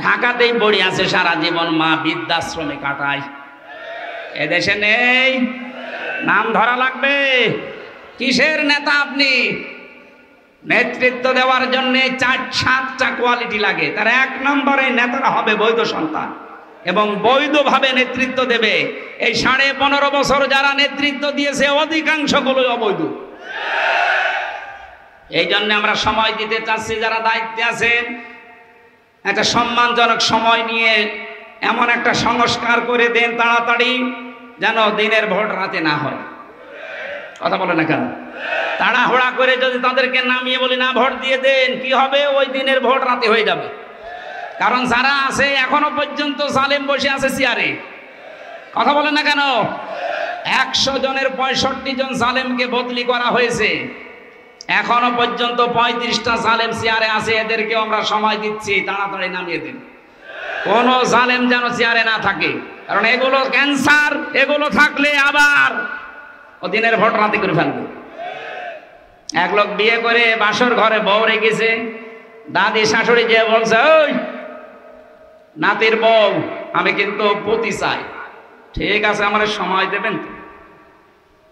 ঢাকাতেই পড়ে আছে সারা জীবন, মা বৃদ্ধাশ্রমে কাটায়। এদেশে নেই। নাম ধরা লাগবে। কিসের নেতা আপনি? নেতৃত্ব দেওয়ার জন্য 4-7টা কোয়ালিটি লাগে। তার 1 নম্বরে নেতারা হবে বৈধ সন্তান। এবং বৈধভাবে নেতৃত্ব দেবে। এই 15.5 বছর যারা নেতৃত্ব দিয়েছে অধিকাংশগুলোই অবৈধ। এই জন্য আমরা সময় দিতে চাচ্ছি, যারা দায়িত্বে আছেন একটা সম্মানজনক সময় নিয়ে এমন একটা সংস্কার করে দেন তাড়াতাড়ি, যেন দিনের ভোট রাতে না হয়। কথা বলে না কেন? তাড়াহুড়া করে যদি তাদেরকে নামিয়ে বলি না ভোট দিয়ে দেন, কি হবে? ওই দিনের ভোট রাতে হয়ে যাবে। কারণ যারা আছে এখনো পর্যন্ত জালেম বসে আছে চেয়ারে। কথা বলে না কেন? 100 জনের 65 জন জালেমকে বদলি করা হয়েছে, এখনো পর্যন্ত 35টা জালেম চেয়ারে আছে। এদেরকে আমরা সময় দিচ্ছি, তাড়াতাড়ি নামিয়ে দিন। কোন জালেম যেন চেয়ারে না থাকে, কারণ এগুলো ক্যান্সার। এগুলো থাকলে আবার ও দিনের ভোট রাতে করে ফেলবে। এক লোক বিয়ে করে বাসর ঘরে বউ রেখেছে, দাদি শাশুড়ি যে বলছে, ওই নাতির বউ আমি কিন্তু পতি চাই। ঠিক আছে, আমার সময় দেবেন তো?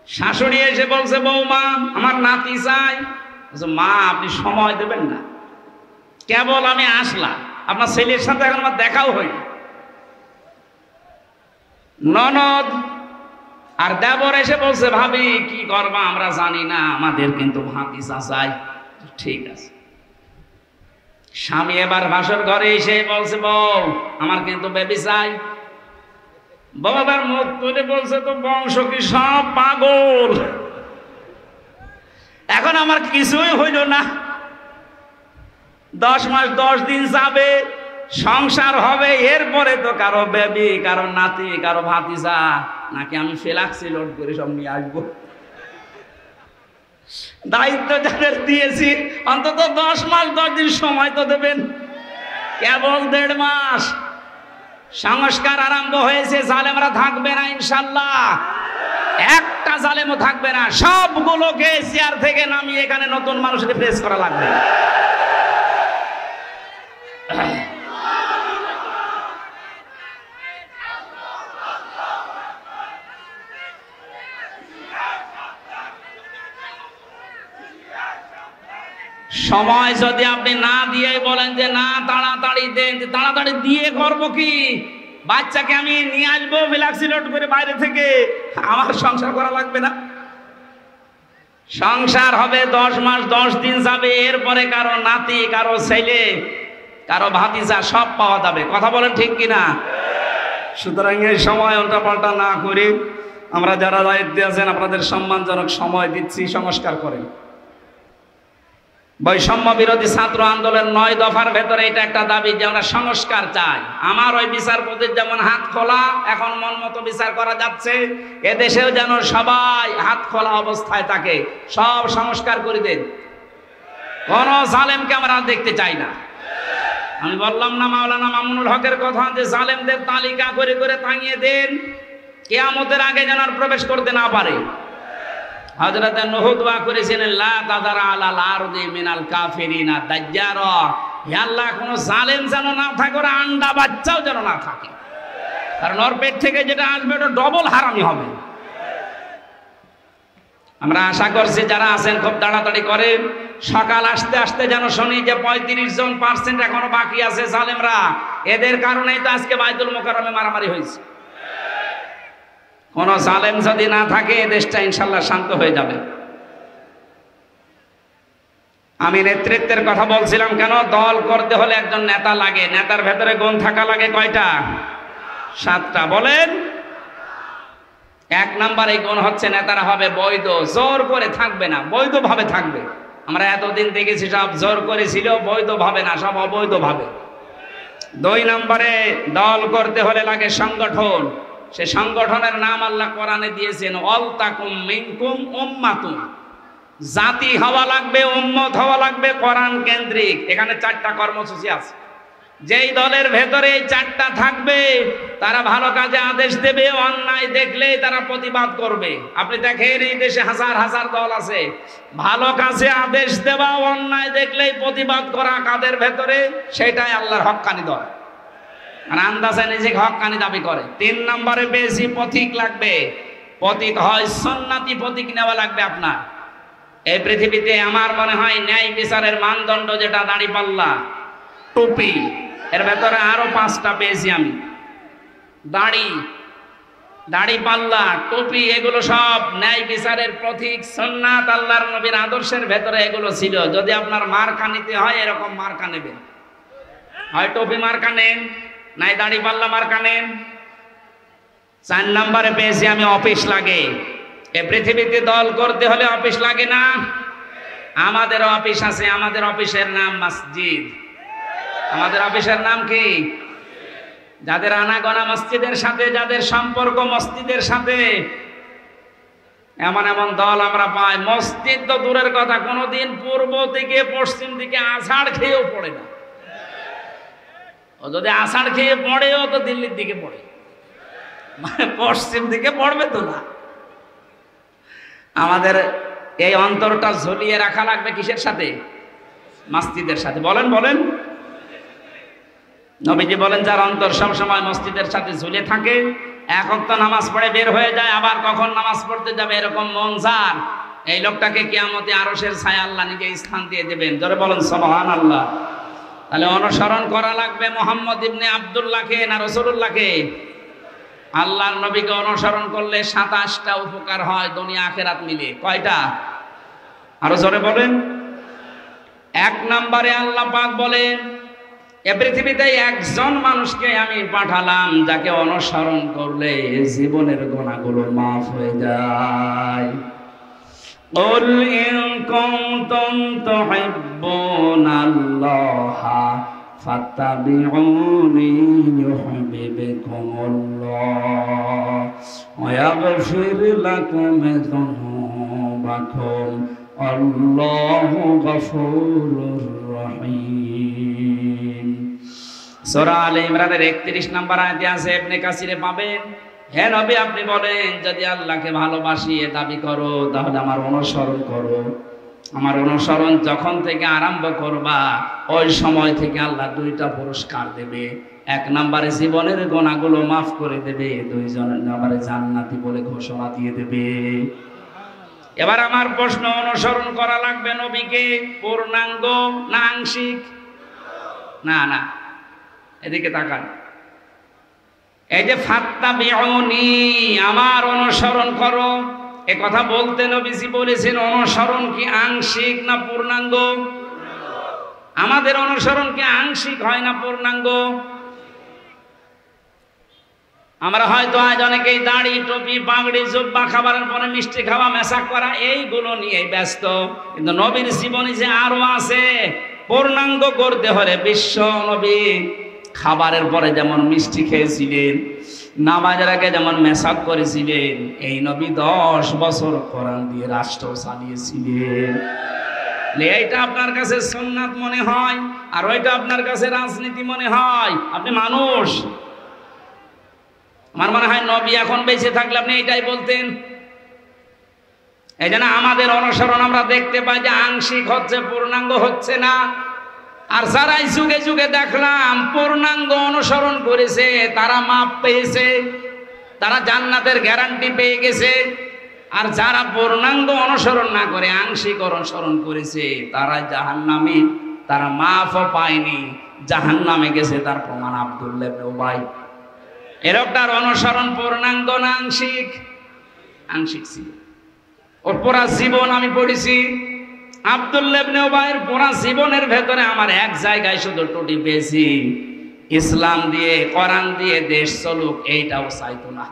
শাশুড়ি এসে বলছে, বৌমা আমার নাতি চাই। মা আপনি সময় দেবেন না? কেবল আমি আসলাম, আপনার ছেলের সাথে এখন আমার দেখাও হয়নি। ননদ আর দেবর এসে বলছে, ভাবি কি করবা আমরা জানি না, আমাদের কিন্তু ভাতিজা চাই। ঠিক আছে। স্বামী এবার বাসর ঘরে এসে বলছে, বউ আমার কিন্তু বেবি চাই। বাবার মুখ তুলে বলছে, তো বংশ কি সব পাগল? এখন আমার কিছুই হইল না, 10 মাস 10 দিন যাবে, সংসার হবে, এরপরে তো কারো বেবি, কারো নাতি, কারো ভাতিজা, নাকি আমি ফ্লাক্সি লোড করে সব নিয়ে আসবো? দায়িত্ব যাদের দিয়েছি অন্তত 10 মাস 10 দিন সময় তো দেবেন। কেবল 1.5 মাস। সংস্কার আরম্ভ হয়েছে, জালেমরা থাকবে না ইনশাল্লাহ। একটা জালেমও থাকবে না, সবগুলোকে চেয়ার থেকে নামিয়ে এখানে নতুন মানুষকে প্রেস করা লাগবে। সময় যদি আপনি না দিয়ে বলেন যে না তাড়াতাড়ি দেন, তাড়াতাড়ি দিয়ে করবো কি? বাচ্চাকে আমি নিয়ে আসবো ফ্লাক্সি লোড করে বাইরে থেকে, আমার সংসার করা লাগবে না? সংসার হবে 10 মাস 10 দিন যাবে, এরপরে কারো নাতি, কারো ছেলে, কারো ভাতিজা সব পাওয়া যাবে। কথা বলেন ঠিক কিনা? সুতরাং এই সময় উল্টাপাল্টা না করে আমরা যারা দায়িত্বে আছেন আপনাদের সম্মানজনক সময় দিচ্ছি, সংস্কার করেন। বৈষম্য বিরোধী ছাত্র আন্দোলন 9 দফার ভেতরে এটা একটা দাবি যে আমরা সংস্কার চাই। আমার ওই বিচারপতির যেমন হাত খোলা, এখন মন মতো বিচার করা যাচ্ছে, এদেশেও যেন সবাই হাত খোলা অবস্থায় থাকে। সব সংস্কার করে দেন, কোন জালেমকে আমরা দেখতে চাই না। আমি বললাম না মাওলানা মামুনুল হকের কথা, যে জালেমদের তালিকা করে করে টাঙিয়ে দেন, কিয়ামতের আগে যেন আর প্রবেশ করতে না পারে। হযরত নূহ দোয়া করেছিলেন, লা তাযারা আলাল আরদি মিনাল কাফিরিনা দাজ্জারা, হে আল্লাহ কোন জালেম যেন না থাকে, ওর আন্ডা বাচ্চাও যেন না থাকে, কারণ ওর পেট থেকে যেটা আসবে ওটা ডবল হারামি হবে। আমরা আশা করছি যারা আছেন খুব তাড়াতাড়ি করেন। সকাল আসতে আসতে যেন শুনি যে 35% এখনো বাকি আছে জালেমরা, এদের কারণেই তো আজকে বাইতুল মোকাররমে মারামারি হয়েছে। কোন জালেম যদি না থাকে দেশটা ইনশাল্লাহ শান্ত হয়ে যাবে। আমি নেতৃত্বের কথা বলছিলাম কেন? দল করতে হলে একজন নেতা লাগে, নেতার ভেতরে গুণ থাকা লাগে কয়টা? 7টা। বলেন। 1 নাম্বার এই গুণ হচ্ছে নেতারা হবে বৈধ, জোর করে থাকবে না, বৈধভাবে থাকবে। আমরা এতদিন দেখেছি সব জোর করেছিল, বৈধভাবে না, সব অবৈধভাবে। 2 নম্বরে দল করতে হলে লাগে সংগঠন। সে সংগঠনের নাম আল্লাহ কোরআনে দিয়েছেন, অল তাকুম মিনকুম উম্মাতুন। জাতি হওয়া লাগবে, উম্মত হওয়া লাগবে কোরআন কেন্দ্রিক। এখানে 4টা কর্মসূচি আছে। যেই দলের ভেতরে এই 4টা থাকবে তারা ভালো কাজে আদেশ দেবে, অন্যায় দেখলেই তারা প্রতিবাদ করবে। আপনি দেখেন এই দেশে হাজার হাজার দল আছে, ভালো কাজে আদেশ দেওয়া, অন্যায় দেখলেই প্রতিবাদ করা কাদের ভেতরে? সেটাই আল্লাহর হক্কানি দল। আর আন্দাজে নিজেকে হক্কানি দাবি করে। 3 নম্বরে বেশি পথিক লাগবে। পথিক হয় সুন্নতি পথিক নেওয়া লাগবে আপনার। এই পৃথিবীতে আমার মনে হয় ন্যায় বিচারের মানদণ্ড যেটা দাঁড়িপাল্লা, টুপি, এর ভেতরে আরো 5টা পেয়েছি আমি। দাড়ি, দাড়ি পাল্লা, টুপি, এগুলো সব ন্যায় বিচারের প্রতীক, সুন্নাত, আল্লাহর নবীর আদর্শের ভেতরে এগুলো ছিল। যদি আপনার মার্কা নিতে হয় এরকম মার্কা নেবেন, হয় টুপি মার্কা নেন, নাই দাড়ি পাল্লা মার্কা নেন। 4 নম্বরে পেয়েছি আমি অফিস লাগে। এ পৃথিবীতে দল করতে হলে অফিস লাগে না? আমাদের অফিস আছে, আমাদের অফিসের নাম মসজিদ। আমাদের অফিসের নাম কি? যাদের আনাগোনা মসজিদের সাথে, যাদের সম্পর্ক মসজিদের সাথে, এমন এমন দল আমরা পাই। মসজিদ তো দূরের কথা, কোনোদিন পূর্ব থেকে পশ্চিম দিকে আষাঢ় খেয়েও পড়ে না। ও যদি আষাঢ় খেয়ে পড়েও তো দিল্লির দিকে পড়ে, মানে পশ্চিম দিকে পড়বে তো না। আমাদের এই অন্তরটা ঝুলিয়ে রাখা লাগবে কিসের সাথে? মসজিদের সাথে। বলেন বলেন। নবীজি বলেন যার অন্তর সব সময় মসজিদের সাথে ঝুলে থাকে, এক ওয়াক্ত নামাজ পড়ে বের হয়ে যায়, আবার কখন নামাজ পড়তে যাবে এরকম মন যার, এই লোকটাকে কিয়ামতে আরশের ছায়া আল্লাহ নিজে স্থান দিয়ে দেবেন। জোরে বলেন সুবহানাল্লাহ। তাহলে অনুসরণ করা লাগবে মুহাম্মদ ইবনে আব্দুল্লাহকে না রাসূলুল্লাহকে? আল্লাহর নবীকে অনুসরণ করলে 27টা উপকার হয় দুনিয়া আখিরাত মিলে। কয়টা? আরো জোরে বলেন। 1 নম্বরে আল্লাহ পাক বলেন এ পৃথিবীতে একজন মানুষকে আমি পাঠালাম যাকে অনুসরণ করলে জীবনের গুনাহগুলো মাফ হয়ে যায়। قُلْ إِن كُنتُمْ تُحِبُّونَ اللَّهَ فَاتَّبِعُونِي يُحْبِبْكُمُ اللَّهُ وَيَغْفِرْ لَكُمْ ذُنُوبَكُمْ وَاللَّهُ غَفُورٌ رَّحِيمٌ। সূরা আলে ইমরানের 31 নম্বর আয়াতে আছে, ইবনে কাসিরে পাবেন। হে নবী আপনি বলেন যদি আল্লাহকে ভালোবাসি এ দাবি করো তাহলে আমার অনুসরণ করো। আমার অনুসরণ যখন থেকে আরম্ভ করবা ওই সময় থেকে আল্লাহ 2টা পুরস্কার দেবে। 1 নম্বরে জীবনের গুনাহগুলো মাফ করে দেবে, 2 নম্বরে জান্নাতি বলে ঘোষণা দিয়ে দেবে। এবার আমার প্রশ্ন, অনুসরণ করা লাগবে নবীকে পূর্ণাঙ্গ না আংশিক? না না, এদিকে তাকান। এই যে ফাত্তাবিউনি, আমার অনুসরণ করো, এ কথা বলতে নবীজি বলেছেন অনুসরণ কি আংশিক না পূর্ণাঙ্গ? আমাদের অনুসরণ কি আংশিক হয় না পূর্ণাঙ্গ? আমরা হয়তো আজ অনেকেই দাড়ি, টুপি, পাগড়ি, জুব্বা, খাবারের পরে মিষ্টি খাওয়া, মেশাক করা, এইগুলো নিয়ে ব্যস্ত। কিন্তু নবীর জীবনে যে আরো আছে, পূর্ণাঙ্গ করতে হলে বিশ্ব নবী খাবারের পরে যেমন মিষ্টি খেয়েছিলেন, নামাজের আগে যেমন মেশাক করেছিলেন, এই নবী 10 বছর কোরআন দিয়ে রাষ্ট্র চালিয়েছিলেন। এইটা আপনার কাছে সুন্নাত মনে হয় আর ওইটা আপনার কাছে রাজনীতি মনে হয়। আপনি মানুষ। আমার মনে হয় নবী এখন বেঁচে থাকলে আপনি এইটাই বলতেন। এই জন্য আমাদের অনুসরণ আমরা দেখতে পাই যে আংশিক হচ্ছে, পূর্ণাঙ্গ হচ্ছে না। আর যারাই যুগে যুগে দেখলাম পূর্ণাঙ্গ অনুসরণ করেছে তারা মাপ পেয়েছে, তারা জান্নাতের গ্যারান্টি পেয়ে গেছে। আর যারা পূর্ণাঙ্গ অনুসরণ না করে আংশিক অনুসরণ করেছে তারা জাহান্নামী, তারা মাফও পায়নি, জাহান্নামে গেছে। তার প্রমাণ আব্দুল্লাহ ইবনে উবাই। এরকটার অনুসরণ পূর্ণাঙ্গ না আংশিক? আংশিক ছিল। ওর পুরা জীবন আমি পড়েছি। আব্দুল্লাহ ইবনে উবাইয়ের পুরা জীবনের ভেতরে আমার এক জায়গায় শুধু টুটি পেয়েছি, ইসলাম দিয়ে কোরআন দিয়ে দেশ চলুক, এইটাও চাইতো না।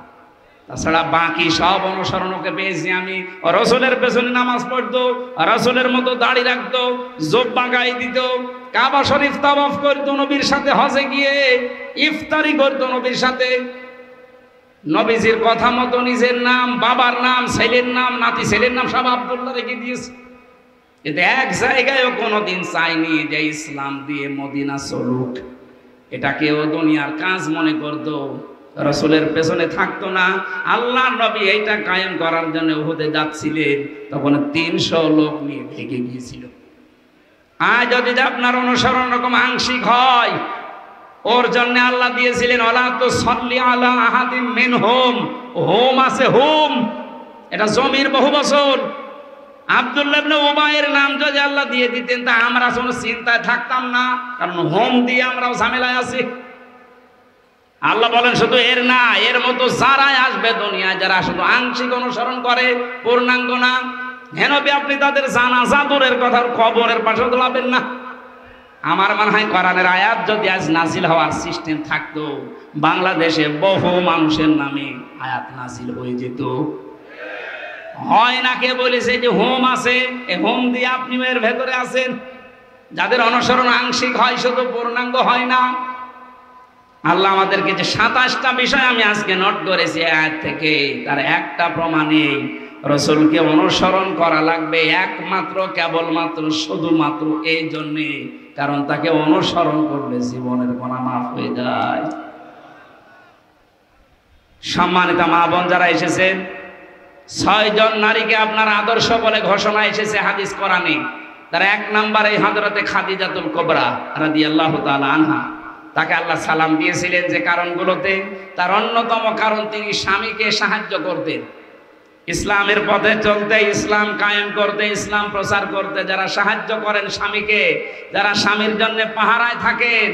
তাছাড়া বাকি সব অনুসরণ ওকে পেয়েছি আমি। রাসূলের পেছনে নামাজ পড়তো, রাসূলের মতো দাড়ি রাখতো, জুব্বা গায়ে দিত, কাবা শরীফ তাওয়াফ করতো নবীর সাথে, হজে গিয়ে ইফতারি করতো নবীর সাথে। নবীজির কথা মতো নিজের নাম, বাবার নাম, ছেলের নাম, নাতি ছেলের নাম সব আব্দুল্লাহ রেখে দিয়েছে। কিন্তু এক জায়গায়ও কোনোদিন চাইনি যে ইসলাম দিয়ে মদিনা চলুক। এটাকেও দুনিয়ার কাজ মনে করতো, রাসূলের পেছনে থাকতো না। আল্লাহর নবী এইটা কায়েম করার জন্য উহুদে যাচ্ছিলেন, তখন 300 লোক নিয়ে ভেগে গিয়েছিল। আজ যদি আপনার অনুসরণ রকম আংশিক হয়, ওর জন্য আল্লাহ দিয়েছিলেন ওয়ালা তুসাল্লি আলা আহাদিম মিনহুম, হোম আছে হোম, এটা জমির বহু বছর। আব্দুল্লাহ ইবনে উবাইয়ের নাম যদি আল্লাহ দিয়ে দিতেন তা আমরা কোনো চিন্তায় থাকতাম না, কারণ হোম দিয়ে আমরাও ঝামেলায় আছি। আল্লাহ বলেন শুধু এর না, এর মতো যারাই আসবে দুনিয়ায়, যারা শুধু আংশিক অনুসরণ করে, পূর্ণাঙ্গ না, হেনবি আপনি তাদের জানাজা দূরের কথা কবরের পাশে তোলাবেন না। আমার মনে হয় কোরআনের আয়াত যদি আজ নাজিল হওয়ার সিস্টেম থাকতো, বাংলাদেশে বহু মানুষের নামে আয়াত নাজিল হয়ে যেত। হয় না, কে বলেছে যে হোম আছে, এই হোম দিয়ে আপনি এর ভেতরে আছেন। যাদের অনুসরণ আংশিক হয়, শুধু পূর্ণাঙ্গ হয় না। আল্লাহ আমাদেরকে যে 27টা বিষয় আমি আজকে নোট করেছি আয়াত থেকে, তার একটা প্রমাণে রসুলকে অনুসরণ করা লাগবে একমাত্র, কেবলমাত্র, শুধুমাত্র এই জন্যে, কারণ তাকে অনুসরণ করলে জীবনের গুনাহ মাফ হয়ে যায়। সম্মানিত মা বোন যারা এসেছেন, 6 জন নারীকে আপনার আদর্শ বলে ঘোষণা এসেছে হাদিস কোরআনে। তার 1 নম্বরে হযরতে খাদিজাতুল কুবরা রাদিয়াল্লাহু তাআলা আনহা। তাকে আল্লাহ সালাম দিয়েছিলেন যে কারণগুলোতে, তার অন্যতম কারণ তিনি স্বামীকে সাহায্য করতেন, ইসলামের পথে চলতে, ইসলাম কায়েম করতে, ইসলাম প্রচার করতে। যারা সাহায্য করেন স্বামীকে, যারা স্বামীর জন্য পাহারায় থাকেন,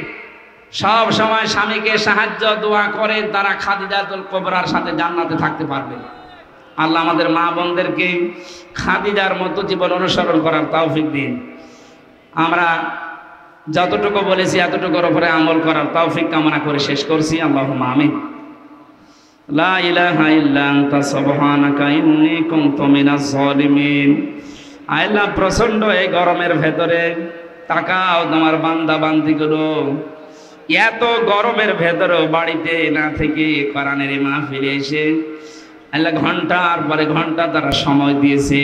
সব সময় স্বামীকে সাহায্য দোয়া করেন, তারা খাদিজাতুল কুবরার সাথে জান্নাতে থাকতে পারবে। আল্লাহ আমাদের মা বোনদেরকে খাদিজার মতো জীবন অনুসরণ করার তৌফিক দিন। আমরা যতটুকু বলেছি এতটুকুর উপরে আমল করার তৌফিক কামনা করে শেষ করছি। আল্লাহুম্মা আমিন। লা ইলাহা ইল্লা আনতা সুবহানাকা ইন্নী কুনতু মিনাজ জালিমিন। আল্লাহ, প্রচন্ড এই গরমের ভেতরে তাকাও তোমার বান্দা বান্দিগুলো, এত গরমের ভেতরে বাড়িতে না থেকে কোরআনের মাহফিলে এসে আল্লাহ ঘন্টার পরে ঘন্টা তারা সময় দিয়েছে,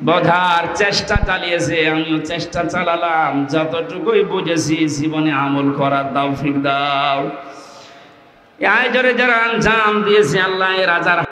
বোঝার চেষ্টা চালিয়েছে। আমিও চেষ্টা চালালাম, যতটুকুই বুঝেছি জীবনে আমল করার তৌফিক দাও। এই আয়োজনে যারা আঞ্জাম দিয়েছে, আল্লাহ এর রাজার